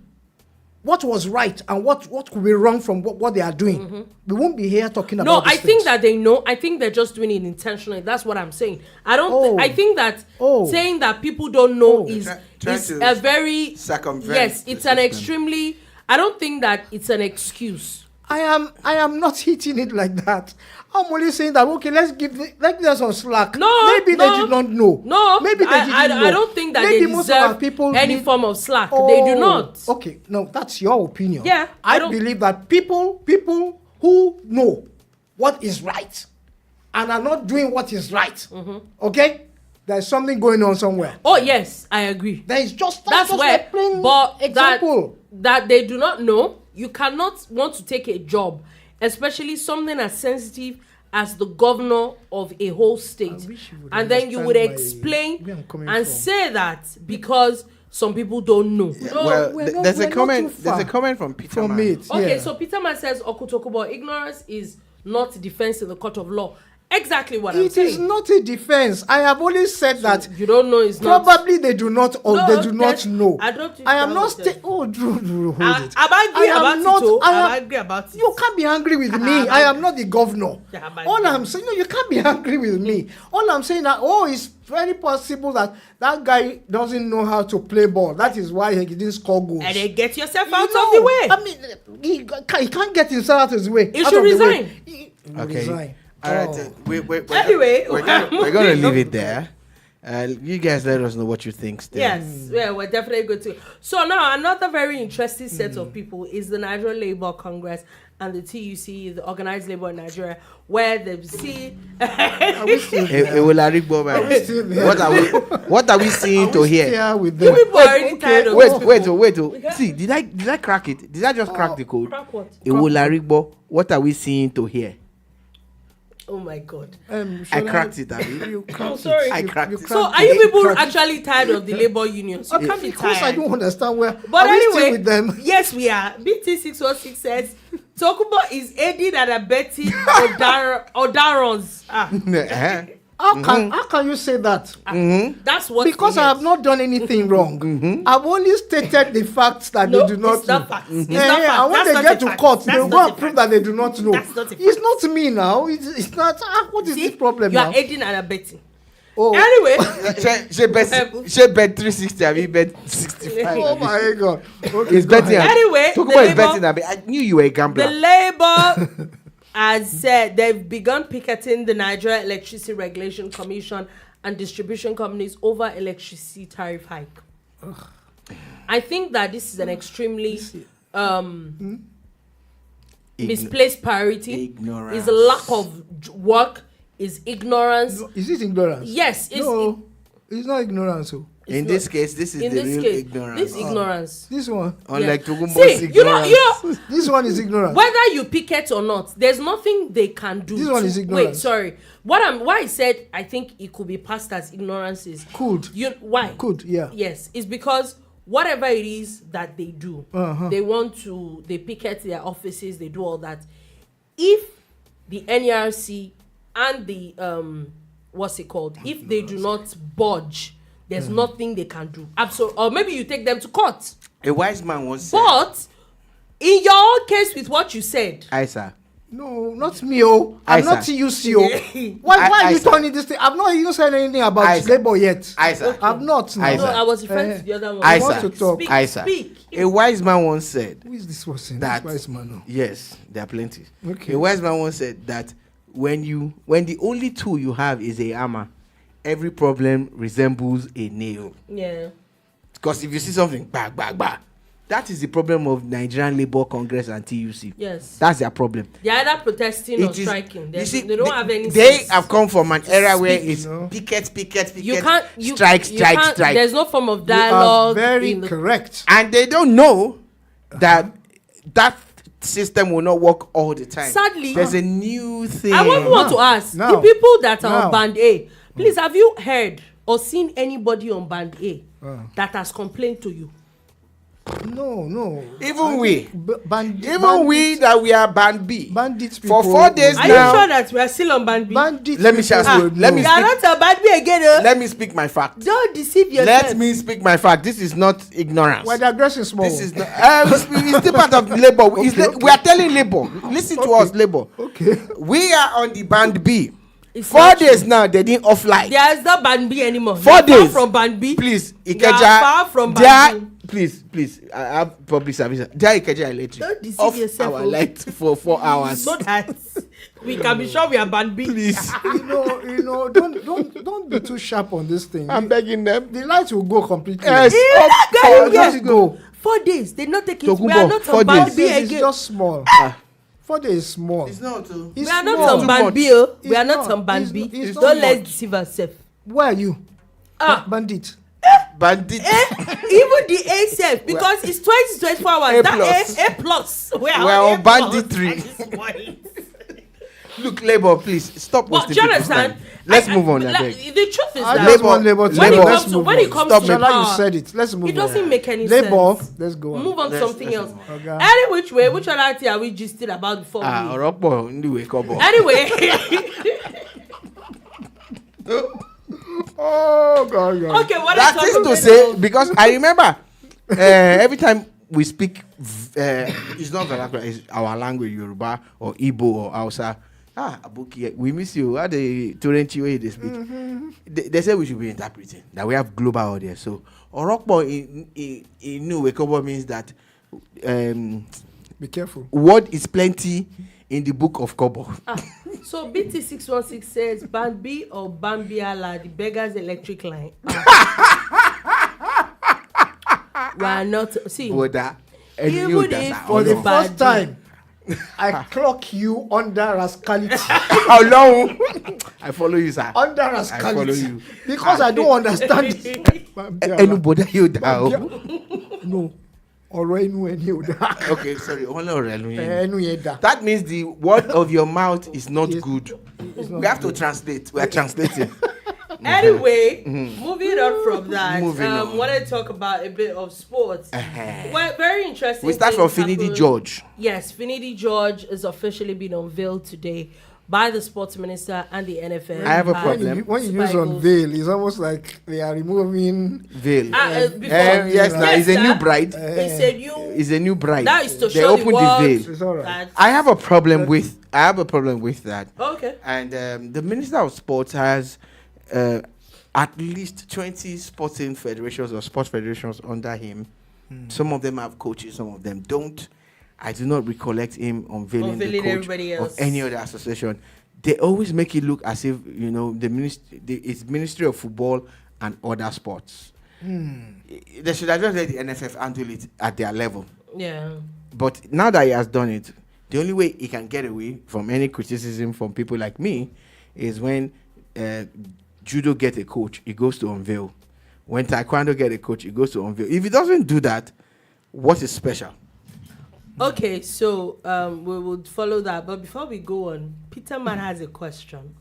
Speaker 3: what was right and what could be wrong from what they are doing, we won't be here talking
Speaker 4: Mm-hmm. No,
Speaker 3: about.
Speaker 4: I think that they know. I think they're just doing it intentionally. That's what I'm saying. I don't.
Speaker 3: Oh.
Speaker 4: I think that
Speaker 3: Oh.
Speaker 4: saying that people don't know
Speaker 3: Oh.
Speaker 4: is
Speaker 2: Try
Speaker 4: is
Speaker 2: to
Speaker 4: a very
Speaker 2: circumvent
Speaker 4: yes.
Speaker 2: the
Speaker 4: It's an
Speaker 2: system.
Speaker 4: extremely. I don't think that it's an excuse.
Speaker 3: I am not hitting it like that. I'm only saying that okay, let's give them some slack.
Speaker 4: No,
Speaker 3: maybe
Speaker 4: no,
Speaker 3: they did not know.
Speaker 4: No,
Speaker 3: maybe they didn't know.
Speaker 4: I don't think that
Speaker 3: maybe
Speaker 4: they
Speaker 3: most of our
Speaker 4: deserve
Speaker 3: people
Speaker 4: any
Speaker 3: need-
Speaker 4: form of slack. They do not.
Speaker 3: Okay, no, that's your opinion.
Speaker 4: Yeah, I
Speaker 3: I
Speaker 4: don't-
Speaker 3: believe that people who know what is right and are not doing what is right.
Speaker 4: Mm-hmm.
Speaker 3: Okay, there's something going on somewhere.
Speaker 4: Oh yes, I agree.
Speaker 3: There is just
Speaker 4: That's
Speaker 3: just
Speaker 4: where.
Speaker 3: a plain
Speaker 4: But
Speaker 3: example.
Speaker 4: that they do not know. You cannot want to take a job, especially something as sensitive as the governor of a whole state,
Speaker 3: wish you would
Speaker 4: and then you would
Speaker 3: understand where I'm
Speaker 4: explain
Speaker 3: coming
Speaker 4: and
Speaker 3: from.
Speaker 4: say that because some people don't know. No.
Speaker 2: well,
Speaker 3: we're not-
Speaker 2: there's
Speaker 3: we're
Speaker 2: a
Speaker 3: not
Speaker 2: comment.
Speaker 3: too
Speaker 2: There's a
Speaker 3: far
Speaker 2: comment from Peter
Speaker 3: from
Speaker 2: Man.
Speaker 3: it.
Speaker 4: Okay,
Speaker 3: yeah.
Speaker 4: so Peterman says Okutokubo, ignorance is not defense in the court of law. Exactly what I'm
Speaker 3: It
Speaker 4: saying.
Speaker 3: is not a defense. I have always said that
Speaker 4: You don't know it's not.
Speaker 3: probably they do not or
Speaker 4: No,
Speaker 3: they do not
Speaker 4: there's-
Speaker 3: know.
Speaker 4: I don't think
Speaker 3: I am
Speaker 4: that
Speaker 3: not
Speaker 4: was it.
Speaker 3: hold it.
Speaker 4: I agree
Speaker 3: I am
Speaker 4: about
Speaker 3: not-
Speaker 4: it. Oh.
Speaker 3: I am-
Speaker 4: I agree about it.
Speaker 3: You can't be angry with me.
Speaker 4: I'm
Speaker 3: I am not the governor.
Speaker 4: Yeah, I'm
Speaker 3: All
Speaker 4: angry.
Speaker 3: I'm saying, no, you can't be angry with me. All I'm saying that it's very possible that guy doesn't know how to play ball. That is why he didn't score goals.
Speaker 4: And then get yourself
Speaker 3: You
Speaker 4: out of
Speaker 3: know,
Speaker 4: the way.
Speaker 3: I mean, he can't get himself out of his way.
Speaker 4: He
Speaker 3: out
Speaker 4: should
Speaker 3: of the way.
Speaker 4: resign.
Speaker 3: He will
Speaker 2: Okay.
Speaker 3: resign.
Speaker 2: All right.
Speaker 3: Oh.
Speaker 2: we're
Speaker 4: Anyway,
Speaker 2: we're gonna leave it there. You guys let us know what you think still.
Speaker 4: Yes, yeah, we're definitely good to. So now another very interesting set of people is the Nigerian Labour Congress and the TUC, the Organized Labour in Nigeria, where they see.
Speaker 2: What are we seeing to hear?
Speaker 3: Yeah, with them.
Speaker 4: People are already tired of
Speaker 2: Wait.
Speaker 4: people.
Speaker 2: See, did I crack it? Did I just crack the code?
Speaker 4: Crack what?
Speaker 2: Ewolaribo, what are we seeing to hear?
Speaker 4: Oh my God.
Speaker 2: I cracked it, Abi.
Speaker 3: You
Speaker 4: I'm
Speaker 3: cracked
Speaker 4: sorry.
Speaker 2: I cracked it.
Speaker 4: So are you people actually tired of the labor unions? You can't be
Speaker 3: Of course, I
Speaker 4: tired.
Speaker 3: don't understand where.
Speaker 4: But
Speaker 3: are we still
Speaker 4: anyway,
Speaker 3: with them?
Speaker 4: yes, we are. BT616 says Tokubo is aiding and abetting Odarons.
Speaker 3: How can you say that?
Speaker 4: That's what.
Speaker 3: Because I have not done anything wrong. I've only stated the facts that
Speaker 4: No,
Speaker 3: they do not
Speaker 4: it's not
Speaker 3: know.
Speaker 4: facts. It's not facts.
Speaker 3: And when
Speaker 4: That's
Speaker 3: they
Speaker 4: not
Speaker 3: get
Speaker 4: a
Speaker 3: to
Speaker 4: fact.
Speaker 3: court,
Speaker 4: That's
Speaker 3: they'll
Speaker 4: not
Speaker 3: go
Speaker 4: a
Speaker 3: and prove
Speaker 4: fact.
Speaker 3: that they do not know.
Speaker 4: That's not a
Speaker 3: It's
Speaker 4: fact.
Speaker 3: not me now. It's not. What is
Speaker 4: See,
Speaker 3: the problem
Speaker 4: you
Speaker 3: now?
Speaker 4: are aiding and abetting.
Speaker 3: Oh.
Speaker 4: Anyway,
Speaker 2: She bet 360, I mean bet 65.
Speaker 3: Oh my God. Okay,
Speaker 2: It's
Speaker 3: go
Speaker 2: betting.
Speaker 3: ahead.
Speaker 4: Anyway,
Speaker 2: Talk
Speaker 4: the
Speaker 2: about
Speaker 4: Labour-
Speaker 2: betting. Abi. I knew you were a gambler.
Speaker 4: the Labour has said they've begun picketing the Nigeria Electricity Regulation Commission and distribution companies over electricity tariff hike. I think that this is an extremely misplaced priority.
Speaker 2: Ignorance.
Speaker 4: Is a lack of work. Is ignorance.
Speaker 3: No, is it ignorance?
Speaker 4: Yes, it's
Speaker 3: No, it's not ignorance. Oh.
Speaker 2: In
Speaker 4: not-
Speaker 2: this case, this is
Speaker 4: in
Speaker 2: the
Speaker 4: this
Speaker 2: real
Speaker 4: case,
Speaker 2: ignorance.
Speaker 4: this ignorance.
Speaker 3: This one.
Speaker 2: Unlike
Speaker 4: Yeah.
Speaker 2: Tugumbo's
Speaker 4: See,
Speaker 2: ignorance.
Speaker 4: you know,
Speaker 3: This one is ignorance.
Speaker 4: whether you picket or not, there's nothing they can do.
Speaker 3: This one is ignorance.
Speaker 4: Wait, sorry. Why I said I think it could be passed as ignorance is
Speaker 3: Could.
Speaker 4: why?
Speaker 3: Could, yeah.
Speaker 4: Yes, it's because whatever it is that they do, they picket their offices, they do all that. If the NERC and the what's it called? If they do not budge, there's nothing they can do. Absolutely. Or maybe you take them to court.
Speaker 2: A wise man once said,
Speaker 4: But in your own case with what you said,
Speaker 2: Isa,
Speaker 3: No, not me. Oh, I'm not
Speaker 2: Isa.
Speaker 3: TUC. Oh. Why are you
Speaker 2: Isa.
Speaker 3: turning this thing? I've not even said anything about
Speaker 2: Isa.
Speaker 3: labor yet.
Speaker 2: Isa.
Speaker 3: I've not.
Speaker 2: Isa.
Speaker 4: no, I was referring to the other one.
Speaker 3: I
Speaker 2: Isa.
Speaker 3: want to talk.
Speaker 4: Speak,
Speaker 2: Isa.
Speaker 4: speak.
Speaker 2: A wise man once said
Speaker 3: Who is this person?
Speaker 2: that.
Speaker 3: This wise man. Oh.
Speaker 2: Yes, there are plenty.
Speaker 3: Okay.
Speaker 2: A wise man once said that when the only tool you have is a hammer, every problem resembles a nail.
Speaker 4: Yeah.
Speaker 2: Because if you see something, bah, bah, bah, that is the problem of Nigerian Labour Congress and TUC.
Speaker 4: Yes.
Speaker 2: That's their problem.
Speaker 4: They're either protesting or
Speaker 2: It is-
Speaker 4: striking.
Speaker 2: you
Speaker 4: There's-
Speaker 2: see,
Speaker 4: they don't have any
Speaker 2: They
Speaker 4: sense.
Speaker 2: have come from an era where
Speaker 3: speak,
Speaker 2: it's
Speaker 3: you know.
Speaker 2: picket,
Speaker 4: You can't
Speaker 2: strike.
Speaker 4: There's no form of
Speaker 3: You are
Speaker 4: dialogue.
Speaker 3: very
Speaker 4: in the-
Speaker 3: correct.
Speaker 2: And they don't know that that system will not work all the time.
Speaker 4: Sadly-
Speaker 2: there's a new thing.
Speaker 4: I want to ask
Speaker 3: Now.
Speaker 4: the people that are
Speaker 3: Now.
Speaker 4: on band A, please, have you heard or seen anybody on band A that has complained to you?
Speaker 3: No.
Speaker 2: Even we.
Speaker 3: Bandits,
Speaker 2: We that we are band B.
Speaker 3: Bandits
Speaker 2: For
Speaker 3: people.
Speaker 2: 4 days
Speaker 4: Are
Speaker 2: now.
Speaker 4: you sure that we are still on band B?
Speaker 3: Bandits.
Speaker 2: Let me
Speaker 3: people
Speaker 2: shout-
Speaker 3: would
Speaker 2: let me
Speaker 3: know.
Speaker 4: You are not on band B again.
Speaker 2: Let me speak my fact.
Speaker 4: Don't deceive yourself.
Speaker 2: Let me speak my fact. This is not ignorance.
Speaker 3: We're digressing small.
Speaker 2: This is not. It's still part of labor. We are telling labor. Listen to us, labor.
Speaker 3: Okay.
Speaker 2: We are on the band B.
Speaker 4: It's
Speaker 2: 4
Speaker 4: not
Speaker 2: days now. They didn't off light.
Speaker 4: There is not band B anymore.
Speaker 2: 4
Speaker 4: You are far
Speaker 2: days
Speaker 4: from band B.
Speaker 2: Please,
Speaker 4: You
Speaker 2: Ikeja.
Speaker 4: are far from
Speaker 2: There-
Speaker 4: band B.
Speaker 2: Please. I have public service. There, Ikeja Electric.
Speaker 4: Don't deceive
Speaker 2: Off
Speaker 4: yourself,
Speaker 2: our
Speaker 4: oh.
Speaker 2: light for 4 hours.
Speaker 4: So that we can be sure we are band B.
Speaker 2: Please,
Speaker 3: you know, don't be too sharp on this thing.
Speaker 2: I'm begging them.
Speaker 3: The lights will go completely.
Speaker 2: Yes,
Speaker 4: You're not
Speaker 2: of
Speaker 4: going
Speaker 2: course.
Speaker 4: where?
Speaker 3: Just go.
Speaker 4: 4 days. They not take it. We
Speaker 2: Tokumbo,
Speaker 4: are not
Speaker 2: 4
Speaker 4: on band
Speaker 2: days.
Speaker 4: B
Speaker 3: This is
Speaker 4: again.
Speaker 3: just small. 4 days is small.
Speaker 2: It's not too.
Speaker 3: It's
Speaker 4: We are not
Speaker 3: small.
Speaker 4: on band
Speaker 2: much.
Speaker 4: B. Oh. We
Speaker 3: It's
Speaker 4: are not
Speaker 3: not.
Speaker 4: on band
Speaker 3: It's
Speaker 4: B.
Speaker 3: not- it's
Speaker 4: Don't
Speaker 3: not
Speaker 4: let's
Speaker 3: much.
Speaker 4: deceive ourselves.
Speaker 3: Where are you?
Speaker 4: Ah.
Speaker 3: Bandit.
Speaker 2: Bandit.
Speaker 4: Even the A self, because it's 24 hours.
Speaker 2: A
Speaker 4: That
Speaker 2: plus.
Speaker 4: A plus. We are
Speaker 2: We are on
Speaker 4: A
Speaker 2: banditry.
Speaker 4: plus at this point.
Speaker 2: Look, labor, please stop
Speaker 4: But
Speaker 2: wasting
Speaker 4: do you
Speaker 2: people's
Speaker 4: understand?
Speaker 2: time. Let's move on.
Speaker 4: Like,
Speaker 2: Abeg.
Speaker 4: the truth is
Speaker 3: I
Speaker 4: that
Speaker 3: just want labor to
Speaker 4: when it
Speaker 2: Labor.
Speaker 4: comes to
Speaker 3: move
Speaker 4: when
Speaker 3: on.
Speaker 4: it comes
Speaker 2: Stop
Speaker 4: to
Speaker 2: it.
Speaker 3: Shala, you
Speaker 4: power,
Speaker 3: said it. Let's move
Speaker 4: it
Speaker 3: on.
Speaker 4: doesn't make any
Speaker 3: Labor.
Speaker 4: sense.
Speaker 3: Let's go on.
Speaker 4: Move on
Speaker 2: Let's-
Speaker 4: something
Speaker 2: let's
Speaker 4: else.
Speaker 2: move on.
Speaker 3: Okay.
Speaker 4: Any which way, which other thing are we just about before we?
Speaker 2: ọ̀rọ̀ pọ̀ níwèé kọ́bọ̀.
Speaker 4: Anyway,
Speaker 3: Oh God.
Speaker 4: okay, what
Speaker 2: That
Speaker 4: is
Speaker 2: is to say, because I remember every time we speak, it's not vernacular, it's our language, Yoruba or Igbo or Hausa. Abuki, we miss you. How the Torrenti way they speak. They say we should be interpreting, that we have global audience. So, Orokpo in New Wekobo means that
Speaker 3: Be careful.
Speaker 2: word is plenty in the book of Kobo.
Speaker 4: So BT616 says Bambi or Bambiala, the beggar's electric line. We are not see.
Speaker 2: Brother,
Speaker 4: Even if
Speaker 3: For the
Speaker 4: Bad
Speaker 3: first
Speaker 4: day.
Speaker 3: time, I clock you under rascality.
Speaker 2: how long? I follow you, sir.
Speaker 3: Under
Speaker 2: follow
Speaker 3: rascality.
Speaker 2: you.
Speaker 3: Because I don't understand it.
Speaker 2: Anybody you down?
Speaker 3: No. Ọ̀rọ̀ ẹnu ẹ ni ò dáa.
Speaker 2: Okay, sorry.
Speaker 3: Ẹnu yẹn dá.
Speaker 2: That means the word of your mouth is not
Speaker 3: Yes.
Speaker 2: good.
Speaker 3: It's not
Speaker 2: We have to translate. We are translating.
Speaker 4: Anyway, moving on from that,
Speaker 2: Moving on.
Speaker 4: want to talk about a bit of sports. Well, very interesting.
Speaker 2: We start from
Speaker 4: things
Speaker 2: Finidi
Speaker 4: happened.
Speaker 2: George.
Speaker 4: Yes, Finidi George is officially been unveiled today by the sports minister and the NFL.
Speaker 2: I have a
Speaker 4: And
Speaker 2: problem.
Speaker 3: When you use
Speaker 4: Super Eagles.
Speaker 3: unveil, it's almost like they are removing.
Speaker 2: Veil.
Speaker 4: Before,
Speaker 2: Yes, now it's a new
Speaker 4: sir.
Speaker 2: bride.
Speaker 4: It's a new.
Speaker 2: It's a new bride.
Speaker 4: That is to
Speaker 2: They
Speaker 4: show the
Speaker 2: opened
Speaker 4: world
Speaker 2: veil.
Speaker 3: It's all right.
Speaker 4: that.
Speaker 2: I have a problem with. that.
Speaker 4: Okay.
Speaker 2: And the Minister of Sports has at least 20 sporting federations or sports federations under him. Some of them have coaches, some of them don't. I do not recollect him unveiling the
Speaker 4: Unveiling
Speaker 2: coach
Speaker 4: everybody
Speaker 2: of
Speaker 4: else.
Speaker 2: any other association. They always make it look as if, it's Ministry of Football and other sports. They should have just let the NFF handle it at their level.
Speaker 4: Yeah.
Speaker 2: But now that he has done it, the only way he can get away from any criticism from people like me is when judo get a coach, he goes to unveil. When taekwondo get a coach, he goes to unveil. If he doesn't do that, what is special?
Speaker 4: Okay, so we will follow that. But before we go on, Peterman has a question.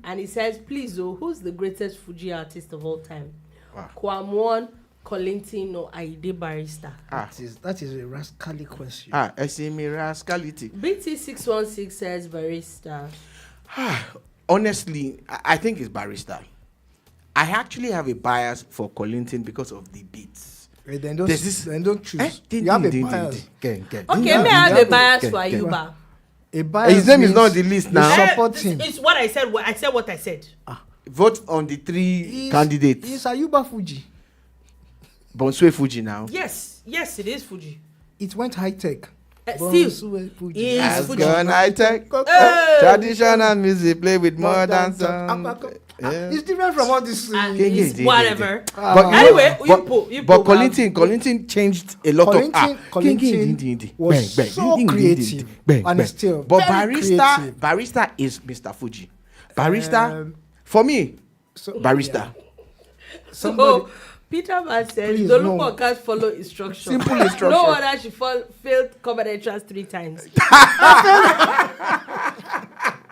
Speaker 4: And he says, please, who's the greatest Fuji artist of all time?
Speaker 2: Wow.
Speaker 4: Kwamwon, Kollington, or Aide Barrister?
Speaker 3: That is a rascally question.
Speaker 2: SME rascality.
Speaker 4: BT616 says Barrister.
Speaker 2: Honestly, I think it's Barrister. I actually have a bias for Kollington because of the beats.
Speaker 3: Then
Speaker 2: There's this-
Speaker 3: don't choose.
Speaker 2: Din,
Speaker 3: You have
Speaker 2: din,
Speaker 3: a
Speaker 2: din,
Speaker 3: bias.
Speaker 2: din, din.
Speaker 4: Okay,
Speaker 3: Yeah,
Speaker 4: may I have
Speaker 3: yeah,
Speaker 4: a bias
Speaker 2: okay,
Speaker 4: for
Speaker 2: okay.
Speaker 4: Ayuba?
Speaker 3: A bias
Speaker 2: His name is
Speaker 3: means
Speaker 2: not on the list
Speaker 3: you
Speaker 2: now.
Speaker 3: support him.
Speaker 4: It's what I said. I said what I said.
Speaker 2: Vote on the three candidates.
Speaker 3: It's Ayuba Fuji.
Speaker 2: Bonsue Fuji now.
Speaker 4: Yes, it is Fuji.
Speaker 3: It went high tech.
Speaker 4: Still,
Speaker 3: Bonsue Fuji.
Speaker 4: Is
Speaker 2: Has
Speaker 4: Fuji.
Speaker 2: gone high tech.
Speaker 4: Hey!
Speaker 2: Traditional music play with modern
Speaker 3: song.
Speaker 2: sound. Yeah.
Speaker 3: It's different from all this.
Speaker 4: It's whatever.
Speaker 2: But
Speaker 4: Anyway,
Speaker 2: but Kollington changed a lot
Speaker 3: Kollington
Speaker 2: of
Speaker 3: was so creative and still
Speaker 2: But
Speaker 3: very creative.
Speaker 2: Barrister is Mr. Fuji. Barrister for me, Barrister.
Speaker 4: So Peter Man says
Speaker 3: Please,
Speaker 4: Dolupo
Speaker 3: no.
Speaker 4: can't follow instructions.
Speaker 2: Simple instruction.
Speaker 4: No wonder she failed common entrance 3 times.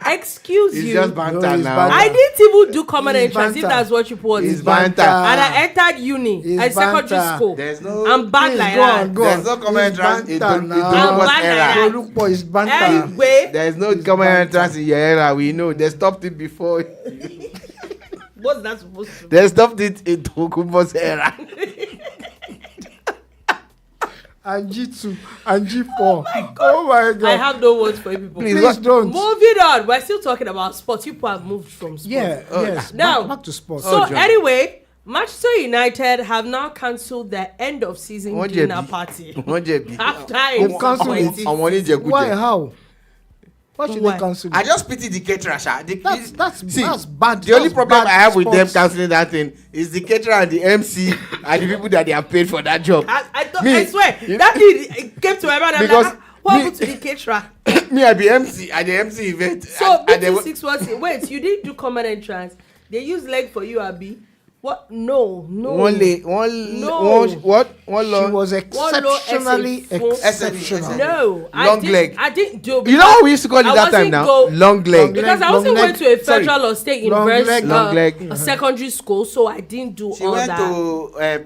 Speaker 4: Excuse
Speaker 2: It's
Speaker 4: you.
Speaker 2: just banter
Speaker 3: No, it's
Speaker 2: now.
Speaker 3: banter.
Speaker 4: I didn't even do common
Speaker 3: It's
Speaker 4: entrance if
Speaker 3: banter.
Speaker 4: that's what you put.
Speaker 2: It's
Speaker 3: banter.
Speaker 4: And I entered uni
Speaker 3: It's
Speaker 4: and secondary
Speaker 3: banter.
Speaker 4: school.
Speaker 2: There's no.
Speaker 4: I'm bad
Speaker 3: Please,
Speaker 4: like
Speaker 3: go
Speaker 4: that.
Speaker 3: on, go
Speaker 2: There's
Speaker 3: on.
Speaker 2: no common
Speaker 3: It's
Speaker 2: entrance in
Speaker 3: banter
Speaker 2: Dolupo's
Speaker 3: now.
Speaker 2: era.
Speaker 4: I'm
Speaker 3: Dolupo is banter.
Speaker 4: Anyway,
Speaker 2: There's no
Speaker 3: It's
Speaker 2: common
Speaker 3: banter.
Speaker 2: entrance in your era. We know they stopped it before.
Speaker 4: what's that supposed to be?
Speaker 2: They stopped it in Tokubo's era.
Speaker 3: And G2 and G4. Oh my God.
Speaker 4: I have no words for you people.
Speaker 2: Please,
Speaker 3: Please
Speaker 2: what-
Speaker 3: don't.
Speaker 4: Moving on, we're still talking about sports. People have moved from sports.
Speaker 3: Yes.
Speaker 4: Now,
Speaker 3: back to sports.
Speaker 4: So
Speaker 2: John.
Speaker 4: anyway, Manchester United have now cancelled their end of season
Speaker 2: Wọ́n
Speaker 4: dinner
Speaker 2: jẹ̀bi.
Speaker 4: party
Speaker 2: Wọ́n jẹ̀bi.
Speaker 4: after
Speaker 3: Who cancelled it?
Speaker 2: Àwọn oníjẹkújẹ.
Speaker 3: Why? How? Why should
Speaker 4: Why?
Speaker 3: they cancel
Speaker 2: I
Speaker 3: it?
Speaker 2: just pity the caterer. Sha.
Speaker 3: That's
Speaker 2: See,
Speaker 3: bad.
Speaker 2: the only
Speaker 3: That's
Speaker 2: problem
Speaker 3: bad
Speaker 2: I have with them
Speaker 3: sports.
Speaker 2: cancelling that thing is the caterer and the MC and the people that they have paid for that job.
Speaker 4: I swear that thing came to my mind. I'm
Speaker 2: Because
Speaker 4: like, what
Speaker 2: me-
Speaker 4: happened to the caterer?
Speaker 2: Me, I be MC at the MC event.
Speaker 4: So
Speaker 2: and they
Speaker 4: BT6 was wait, you didn't do common entrance. They used leg for you, Abi. What? No.
Speaker 2: One
Speaker 4: No.
Speaker 3: She was exceptionally
Speaker 4: One low
Speaker 3: exceptional.
Speaker 4: No,
Speaker 2: Long leg.
Speaker 4: I didn't do.
Speaker 2: You know what we used to call it
Speaker 4: I
Speaker 2: that time
Speaker 4: wasn't
Speaker 2: now?
Speaker 4: go-
Speaker 2: Long leg.
Speaker 4: Because I
Speaker 3: Long
Speaker 4: wasn't
Speaker 3: leg.
Speaker 4: going to a
Speaker 2: Sorry.
Speaker 4: federal or state
Speaker 3: Long
Speaker 4: university,
Speaker 3: leg.
Speaker 2: Long leg.
Speaker 4: a secondary school, so I didn't do
Speaker 2: She
Speaker 4: all
Speaker 2: went
Speaker 4: that.
Speaker 2: to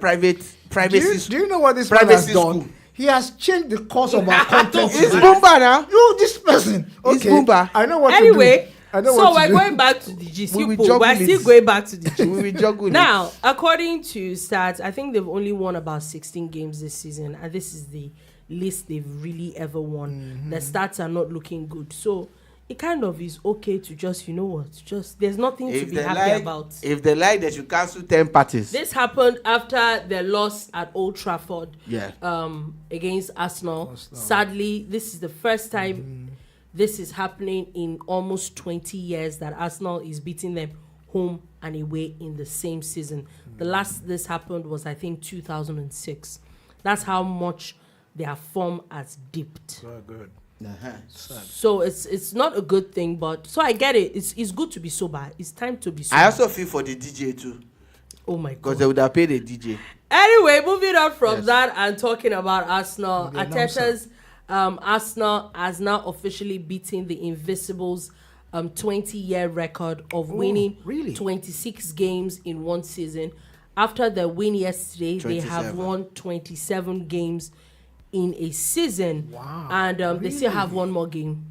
Speaker 2: privacy
Speaker 3: Do you know what this man
Speaker 2: privacy
Speaker 3: has done?
Speaker 2: school.
Speaker 3: He has changed the course of our content.
Speaker 2: It's Boomba now.
Speaker 3: You, this person.
Speaker 2: It's
Speaker 3: Okay,
Speaker 2: Boomba.
Speaker 3: I know what
Speaker 4: Anyway,
Speaker 3: to do. I know
Speaker 4: so
Speaker 3: what
Speaker 4: we're
Speaker 3: to do.
Speaker 4: going back to the gist.
Speaker 2: We will
Speaker 4: We're
Speaker 2: juggle
Speaker 4: still
Speaker 2: it.
Speaker 4: going back to the gist.
Speaker 2: We will juggle it.
Speaker 4: Now, according to stats, I think they've only won about 16 games this season, and this is the least they've really ever won.
Speaker 3: Mm-hmm.
Speaker 4: The stats are not looking good, so it kind of is okay to just, you know what, just there's nothing to
Speaker 2: If
Speaker 4: be
Speaker 2: they
Speaker 4: happy
Speaker 2: like,
Speaker 4: about.
Speaker 2: if they like, they should cancel 10 parties.
Speaker 4: This happened after their loss at Old Trafford
Speaker 2: Yeah.
Speaker 4: against Arsenal. Sadly, this is the first time this is happening in almost 20 years that Arsenal is beating them home and away in the same season. The last this happened was, I think, 2006. That's how much their form has dipped.
Speaker 3: Very good.
Speaker 4: So it's not a good thing, but so I get it. It's good to be sober. It's time to be sober.
Speaker 2: I also feel for the DJ too,
Speaker 4: Oh my
Speaker 2: because
Speaker 4: god.
Speaker 2: they would have paid a DJ.
Speaker 4: Anyway, moving on from
Speaker 2: Yes.
Speaker 4: that and talking about Arsenal,
Speaker 3: The announcer.
Speaker 4: Arteta's Arsenal has now officially beaten the Invisibles' 20-year record of winning
Speaker 3: really?
Speaker 4: 26 games in one season. After their win yesterday, they have
Speaker 2: 27.
Speaker 4: won 27 games in a season.
Speaker 3: Wow,
Speaker 4: And they still have
Speaker 3: really?
Speaker 4: one more game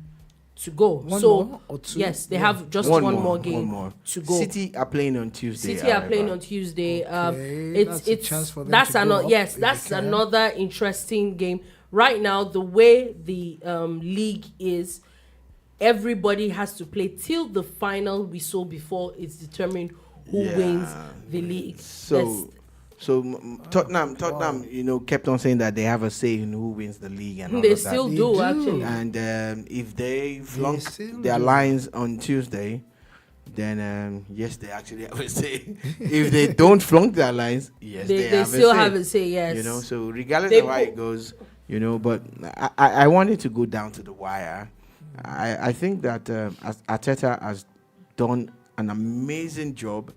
Speaker 4: to go.
Speaker 3: One
Speaker 4: so
Speaker 3: more or two?
Speaker 4: yes, they
Speaker 3: One.
Speaker 4: have just one more game
Speaker 2: One more.
Speaker 4: to go.
Speaker 2: City are playing on Tuesday.
Speaker 4: City are playing
Speaker 2: however.
Speaker 4: on Tuesday.
Speaker 3: Okay, that's a chance for them to go up
Speaker 4: yes,
Speaker 3: if
Speaker 4: that's
Speaker 3: they can.
Speaker 4: another interesting game. Right now, the way the league is, everybody has to play till the final whistle before it's determined who
Speaker 2: Yeah.
Speaker 4: wins the league.
Speaker 2: Tottenham, you know, kept on saying that they have a say in who wins the league and all
Speaker 4: They
Speaker 2: of
Speaker 4: still
Speaker 2: that.
Speaker 3: They
Speaker 4: do,
Speaker 3: do.
Speaker 4: actually.
Speaker 2: And if they flunk
Speaker 3: still
Speaker 2: their
Speaker 3: do.
Speaker 2: lines on Tuesday, then yes, they actually have a say. If they don't flunk their lines, yes,
Speaker 4: They
Speaker 2: have
Speaker 4: still
Speaker 2: a say.
Speaker 4: have a say, yes.
Speaker 2: You know, so regardless
Speaker 4: They
Speaker 2: of how
Speaker 4: po-
Speaker 2: it goes, you know, but I wanted to go down to the wire. I think that Arteta has done an amazing job.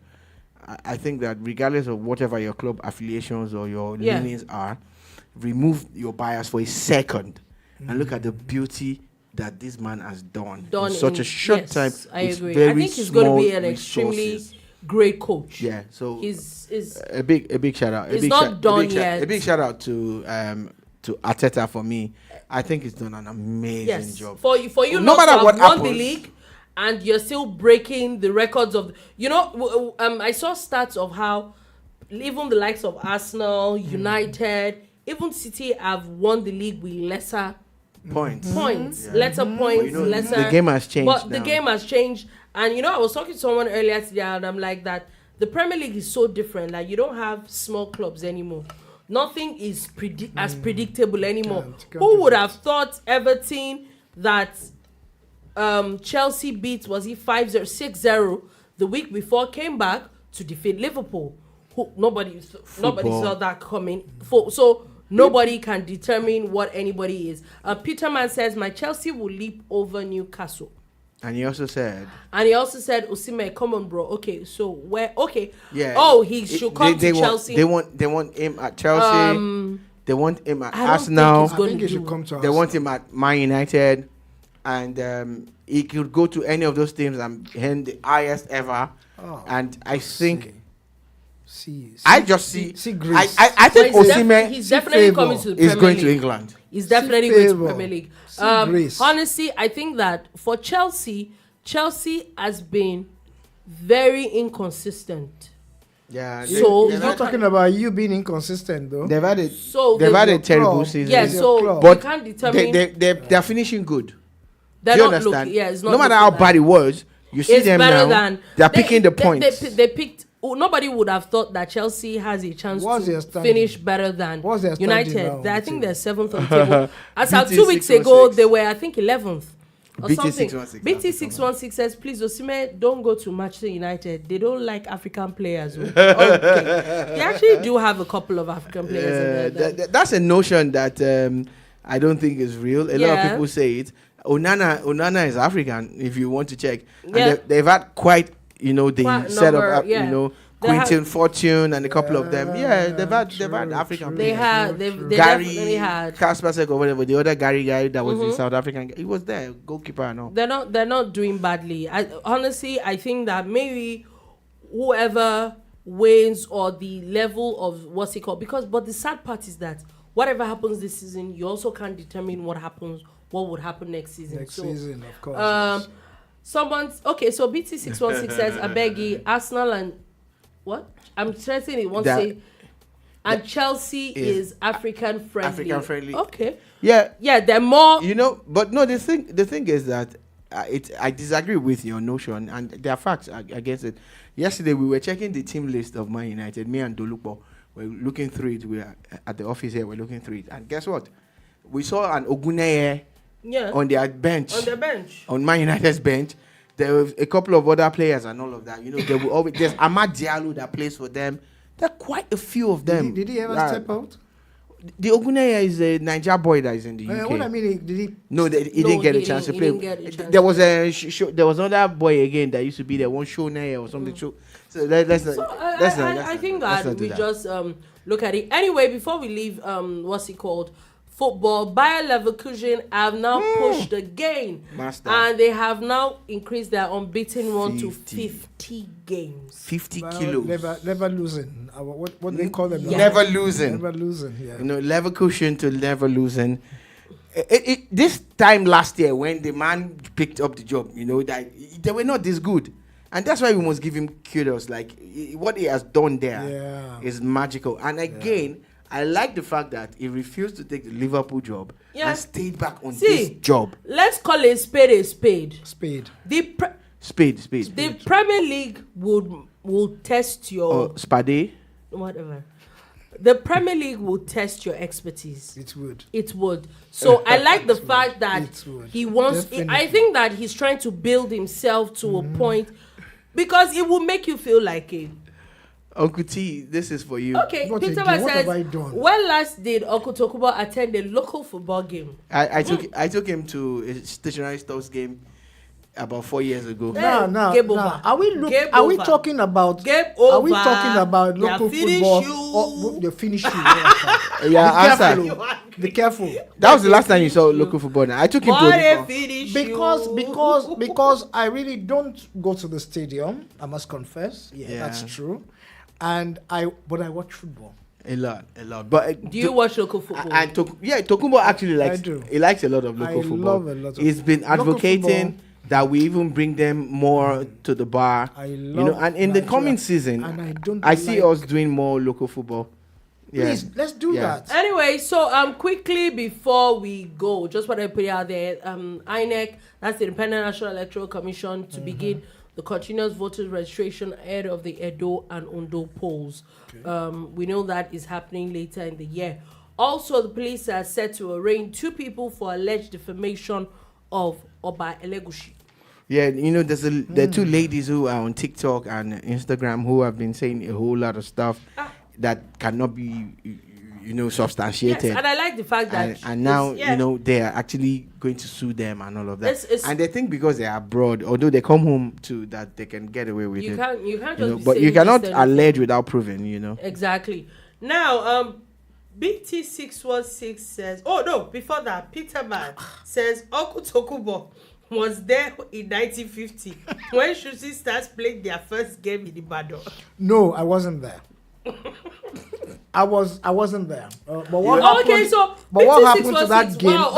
Speaker 2: I think that regardless of whatever your club affiliations or your
Speaker 4: Yeah.
Speaker 2: leanings are, remove your bias for a second and look at the beauty that this man has done in such a short
Speaker 4: yes,
Speaker 2: time.
Speaker 4: I
Speaker 2: with
Speaker 4: agree. I
Speaker 2: very
Speaker 4: think he's going to be
Speaker 2: small
Speaker 4: an extremely
Speaker 2: resources.
Speaker 4: great coach.
Speaker 2: Yeah, so
Speaker 4: He's
Speaker 2: a big shout out.
Speaker 4: It's not done
Speaker 2: A big
Speaker 4: yet.
Speaker 2: shout out to Arteta for me. I think he's done an amazing
Speaker 4: yes
Speaker 2: job.
Speaker 4: for you
Speaker 2: No
Speaker 4: not
Speaker 2: matter
Speaker 4: to have
Speaker 2: what
Speaker 4: won the
Speaker 2: happens.
Speaker 4: league and you're still breaking the records of I saw stats of how even the likes of Arsenal, United, even City have won the league with lesser
Speaker 2: Points.
Speaker 4: points,
Speaker 2: Yeah.
Speaker 4: lesser points,
Speaker 2: You know,
Speaker 4: lesser.
Speaker 2: the game has changed
Speaker 4: But the
Speaker 2: now.
Speaker 4: game has changed, and I was talking to someone earlier today, and I'm like that. The Premier League is so different. Like you don't have small clubs anymore. Nothing is as predictable anymore.
Speaker 3: Can't
Speaker 4: Who would
Speaker 3: predict.
Speaker 4: have thought Everton that Chelsea beat 5-0, 6-0 the week before came back to defeat Liverpool? Nobody saw that coming. So nobody can determine what anybody is. Peterman says my Chelsea will leap over Newcastle.
Speaker 2: And he also said,
Speaker 4: And he also said, Osimhen, come on, bro. Okay, so where? Okay.
Speaker 2: yeah.
Speaker 4: Oh, he should come
Speaker 2: they
Speaker 4: to Chelsea.
Speaker 2: They want him at Chelsea. They want him at
Speaker 4: I don't
Speaker 2: Arsenal.
Speaker 4: think
Speaker 3: I
Speaker 4: Gonna
Speaker 3: think he
Speaker 4: do
Speaker 3: should come to us.
Speaker 2: They want him at Man United, and he could go to any of those teams and earn the highest ever.
Speaker 3: Oh,
Speaker 2: And I think
Speaker 3: I
Speaker 2: see
Speaker 3: Greece.
Speaker 2: I think
Speaker 4: But
Speaker 2: Osimhen
Speaker 4: he's
Speaker 3: see
Speaker 4: definitely
Speaker 3: favour.
Speaker 4: coming to the
Speaker 2: is
Speaker 4: Premier
Speaker 2: going
Speaker 4: League.
Speaker 2: to England.
Speaker 4: He's definitely going to
Speaker 3: favour.
Speaker 4: Premier League.
Speaker 3: See Greece.
Speaker 4: Honestly, I think that for Chelsea has been very inconsistent.
Speaker 2: Yeah.
Speaker 4: So-
Speaker 3: He's not talking about you being inconsistent, though.
Speaker 2: They've had it.
Speaker 4: So
Speaker 2: They've
Speaker 4: they-
Speaker 2: had a
Speaker 3: your
Speaker 2: terrible
Speaker 3: club.
Speaker 2: season.
Speaker 4: Yeah,
Speaker 3: It's your
Speaker 4: so
Speaker 3: club.
Speaker 2: but
Speaker 4: you can't determine.
Speaker 2: they're finishing good.
Speaker 4: They're
Speaker 2: Do you
Speaker 4: not
Speaker 2: understand?
Speaker 4: looking. Yeah, it's not.
Speaker 2: No matter
Speaker 4: looking
Speaker 2: how bad it was, you see
Speaker 4: it's
Speaker 2: them
Speaker 4: better
Speaker 2: now.
Speaker 4: than
Speaker 2: They're picking the points.
Speaker 4: They picked. Nobody would have thought that Chelsea has a chance
Speaker 3: What's
Speaker 4: to
Speaker 3: their standing?
Speaker 4: finish better than
Speaker 3: What's their standing
Speaker 4: United.
Speaker 3: now on
Speaker 4: I
Speaker 3: the
Speaker 4: think
Speaker 3: table?
Speaker 4: they're 7th on the table. As of
Speaker 2: BT
Speaker 4: 2 weeks
Speaker 2: 616.
Speaker 4: ago, they were, I think, 11th. Or
Speaker 2: BT
Speaker 4: something.
Speaker 2: 616,
Speaker 4: BT 616 says, please, Osimhen, don't go to Manchester United. They don't like African players. Okay. They actually do have a couple of African players in there.
Speaker 2: That's a notion that I don't think is real. A lot
Speaker 4: Yeah.
Speaker 2: of people say it. Onana is African. If you want to check, and
Speaker 4: Yeah.
Speaker 2: they've had quite the
Speaker 4: Quite
Speaker 2: set
Speaker 4: number,
Speaker 2: of
Speaker 4: yeah. They
Speaker 2: Quinton Fortune and a couple of them. Yeah, they've had
Speaker 3: true,
Speaker 2: African
Speaker 3: true.
Speaker 4: They
Speaker 2: players.
Speaker 4: had, they
Speaker 2: Gary
Speaker 4: definitely had.
Speaker 2: Kaspersek or whatever, the other Gary guy that was in South African, he was there, goalkeeper and all.
Speaker 4: They're not doing badly. Honestly, I think that maybe whoever wins or the level of what's it called, but the sad part is that whatever happens this season, you also can't determine what would happen next season.
Speaker 3: Next
Speaker 4: So,
Speaker 3: season, of course.
Speaker 4: yes. So BT 616 says Abegi, Arsenal and what? I'm stressing it. Won't say. And Chelsea is African friendly.
Speaker 2: African friendly.
Speaker 4: Okay.
Speaker 2: Yeah,
Speaker 4: Yeah, they're more.
Speaker 2: but no, the thing is that I disagree with your notion, and there are facts against it. Yesterday we were checking the team list of Man United. Me and Dolupo were looking through it. We are at the office here. We're looking through it, and guess what? We saw an Oguneye
Speaker 4: Yeah.
Speaker 2: on their bench.
Speaker 4: On the bench.
Speaker 2: On Man United's bench. There were a couple of other players and all of that. There will always there's Amad Diallo that plays for them. There are quite a few of them.
Speaker 3: Did he ever step out?
Speaker 2: The Oguneye is a Niger boy that is in the UK.
Speaker 3: What I mean, did he?
Speaker 2: No, he didn't get a chance to play. There was there was another boy again that used to be there, one Shone or something. So
Speaker 4: I think that we just look at it anyway. Before we leave, what's it called? Football. Bayer Leverkusen have now pushed again, and they have now increased their unbeaten run to 50 games.
Speaker 2: 50 kilos.
Speaker 3: Never losing. What they call them?
Speaker 4: Yeah.
Speaker 2: Never losing.
Speaker 3: Never losing. Yeah.
Speaker 2: Leverkusen to never losing. This time last year when the man picked up the job, that they were not this good. And that's why we must give him kudos. Like, what he has done there is magical. And again, I like the fact that he refused to take the Liverpool job and stayed back on this job.
Speaker 4: Let's call a spade a spade.
Speaker 3: Spade.
Speaker 2: Spade.
Speaker 4: The Premier League would test your...
Speaker 2: Spade?
Speaker 4: Whatever. The Premier League will test your expertise.
Speaker 3: It would.
Speaker 4: So I like the fact that he wants...
Speaker 3: Definitely.
Speaker 4: I think that he's trying to build himself to a point because it will make you feel like it.
Speaker 2: Uncle T, this is for you.
Speaker 4: Okay, Peter says, when last did Uncle Tokubo attend a local football game?
Speaker 2: I took him to a stationary stores game about 4 years ago.
Speaker 3: No. Are we talking about local football? Or they finish you. Be careful.
Speaker 2: That was the last time you saw local football. Now I took him to
Speaker 3: because I really don't go to the stadium. I must confess. Yeah. That's true. But I watch football.
Speaker 2: A lot. But
Speaker 4: do you watch local football?
Speaker 2: And Tokumbo actually likes. He likes a lot of local football.
Speaker 3: Love a lot of
Speaker 2: He's been advocating that we even bring them more to the bar. And in the coming season, I see us doing more local football. Yeah.
Speaker 3: Please, let's do that.
Speaker 4: Anyway, so quickly before we go, just what I put out there, INEC, that's the Independent National Electoral Commission, to begin the continuous voters registration ahead of the Edo and Ondo polls. Okay. We know that is happening later in the year. Also, the police are set to arraign 2 people for alleged defamation of Oba Elegushi.
Speaker 2: Yeah, there are 2 ladies who are on TikTok and Instagram who have been saying a whole lot of stuff that cannot be, substantiated.
Speaker 4: Yes, and I like the fact that...
Speaker 2: And now, they are actually going to sue them and all of that. And they think because they are abroad, although they come home too, that they can get away with it.
Speaker 4: You can't just
Speaker 2: but you cannot allege without proving,
Speaker 4: Exactly. Now, BT616 says... Oh, no, before that, Peter Man says, Uncle Tokubo was there in 1950 when Shooting Stars played their first game in Ibadan.
Speaker 3: No, I wasn't there. I wasn't there. But what happened to that game? Wow,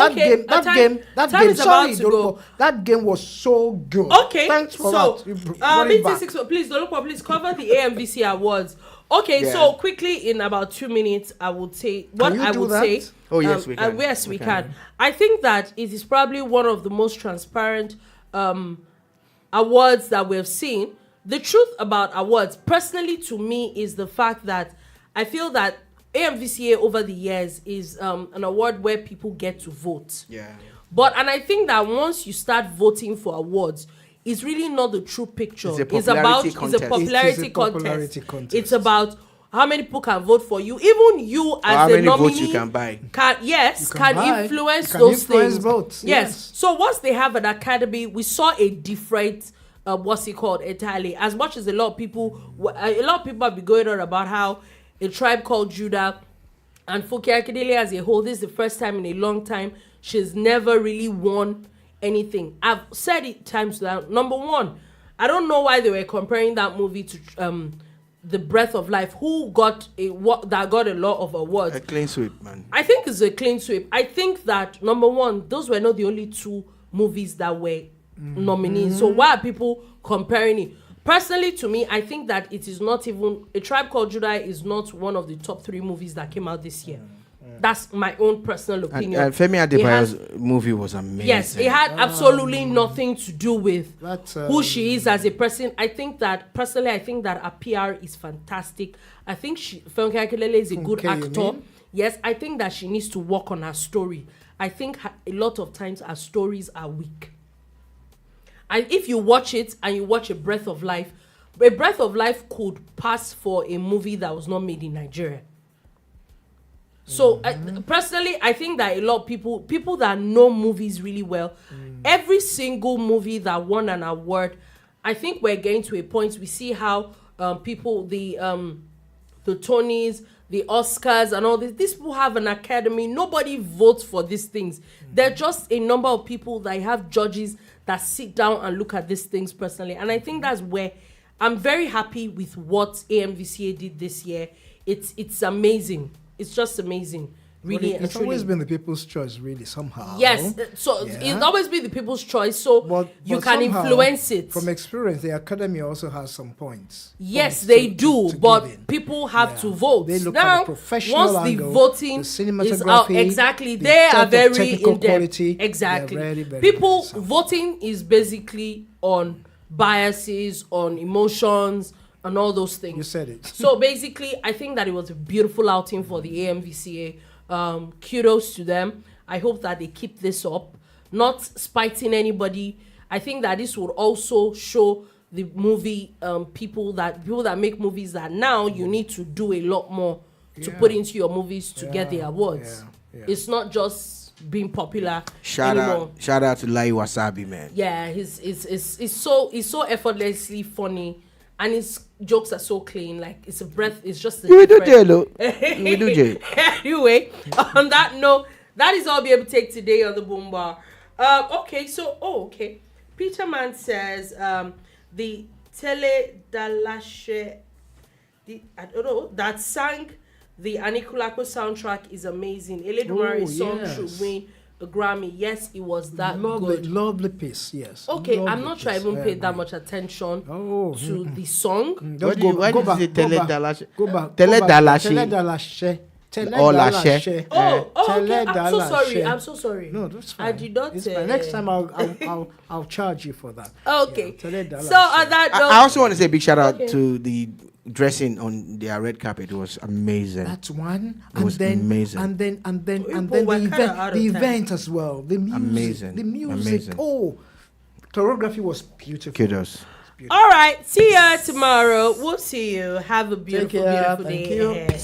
Speaker 3: that game was so good.
Speaker 4: Okay,
Speaker 3: thanks for that.
Speaker 4: BT6, please cover the AMVC awards. Okay, so quickly in about 2 minutes, I would say what I would say.
Speaker 2: Oh yes, we can.
Speaker 4: Yes, we can. I think that it is probably one of the most transparent awards that we've seen. The truth about awards, personally to me, is the fact that I feel that AMVCA over the years is an award where people get to vote.
Speaker 2: Yeah.
Speaker 4: And I think that once you start voting for awards, it's really not the true picture.
Speaker 2: It's a popularity
Speaker 3: contest.
Speaker 4: It's about how many people can vote for you. Even you as a nominee,
Speaker 2: how many votes you can buy.
Speaker 4: Can influence those things.
Speaker 3: Votes.
Speaker 4: Yes. So once they have an academy, we saw a different entirely. As much as a lot of people have been going on about how a tribe called Judah and Funke Akindele as a whole, this is the first time in a long time she's never really won anything. I've said it times that number one, I don't know why they were comparing that movie to The Breath of Life, who got a lot of awards.
Speaker 2: A clean sweep, man.
Speaker 4: I think it's a clean sweep. I think that number one, those were not the only 2 movies that were nominees. So why are people comparing it? Personally, to me, I think that it is not even... A Tribe Called Judah is not one of the top 3 movies that came out this year. That's my own personal opinion.
Speaker 2: And Femi Adebayo's movie was amazing.
Speaker 4: Yes, it had absolutely nothing to do with who she is as a person. I think that her PR is fantastic. I think Funke Akindele is a good actor. Yes, I think that she needs to work on her story. I think a lot of times our stories are weak. And if you watch it and you watch A Breath of Life could pass for a movie that was not made in Nigeria. So personally, I think that a lot of people that know movies really well, every single movie that won an award, I think we're getting to a point. We see how people, the Tonys, the Oscars, and all this. These people have an academy. Nobody votes for these things. They're just a number of people that have judges that sit down and look at these things personally. And I think that's where I'm very happy with what AMVCA did this year. It's amazing. It's just amazing. Really,
Speaker 3: it's always been the people's choice, really, somehow.
Speaker 4: Yes, so it's always been the people's choice, so you can
Speaker 3: somehow,
Speaker 4: influence it.
Speaker 3: From experience, the academy also has some points.
Speaker 4: Yes, they do, but people have to vote.
Speaker 3: They look
Speaker 4: now,
Speaker 3: at the professional
Speaker 4: once
Speaker 3: angle,
Speaker 4: the voting
Speaker 3: the cinematography,
Speaker 4: is out, exactly,
Speaker 3: the
Speaker 4: they are
Speaker 3: depth of
Speaker 4: very
Speaker 3: technical
Speaker 4: in depth.
Speaker 3: quality.
Speaker 4: Exactly,
Speaker 3: Very, very,
Speaker 4: people
Speaker 3: very
Speaker 4: voting is basically on biases, on emotions, and all those things.
Speaker 3: You said it.
Speaker 4: So basically, I think that it was a beautiful outing for the AMVCA. Kudos to them. I hope that they keep this up, not spiting anybody. I think that this would also show the movie people that make movies that now you need to do a lot more to put into your movies to get the awards. It's not just being popular anymore.
Speaker 2: Shout out to Lai Wasabi, man.
Speaker 4: Yeah, he's so effortlessly funny. And his jokes are so clean, like it's just a
Speaker 2: We do
Speaker 4: different-
Speaker 2: jail, we do jail.
Speaker 4: Anyway, on that note, that is all we'll be able to take today on the Boom Bar. Okay. Peterman says the Tele Dalashe, I don't know, that sang the Anikulapo soundtrack is amazing. Eledumari's song should win a Grammy. Yes, it was that good.
Speaker 3: Lovely piece, yes.
Speaker 4: Okay,
Speaker 3: lovely
Speaker 4: I'm not sure I
Speaker 3: piece.
Speaker 4: even paid that much attention to the song.
Speaker 3: Just
Speaker 2: Why
Speaker 3: go
Speaker 2: did you say
Speaker 3: back,
Speaker 2: Tele
Speaker 3: go back,
Speaker 2: Dalashe?
Speaker 3: go back.
Speaker 2: Tele
Speaker 3: go back.
Speaker 2: Dalashe.
Speaker 3: Tele Dalashe. Tele
Speaker 2: Or
Speaker 3: Dalashe.
Speaker 2: Lashe.
Speaker 4: Okay. I'm so sorry.
Speaker 3: Dalashe.
Speaker 4: I'm so sorry.
Speaker 3: No, that's fine.
Speaker 4: I did not.
Speaker 3: It's fine. Next time I'll charge you for that.
Speaker 4: Okay.
Speaker 3: Yeah, Tele Dalashe.
Speaker 4: So on that note,
Speaker 2: I also want to say a big shout out
Speaker 4: Okay.
Speaker 2: to the dressing on their red carpet. It was amazing.
Speaker 3: That's one.
Speaker 2: It was amazing.
Speaker 3: And then
Speaker 4: People were
Speaker 3: the
Speaker 4: kinda out of
Speaker 3: the
Speaker 4: time.
Speaker 3: event as well. The music.
Speaker 2: Amazing.
Speaker 3: The music.
Speaker 2: Amazing.
Speaker 3: Oh, choreography was beautiful.
Speaker 2: Kudos.
Speaker 4: all right. See ya tomorrow. We'll see you. Have a beautiful,
Speaker 3: care.
Speaker 4: beautiful
Speaker 3: Thank
Speaker 4: day
Speaker 3: you.
Speaker 4: ahead.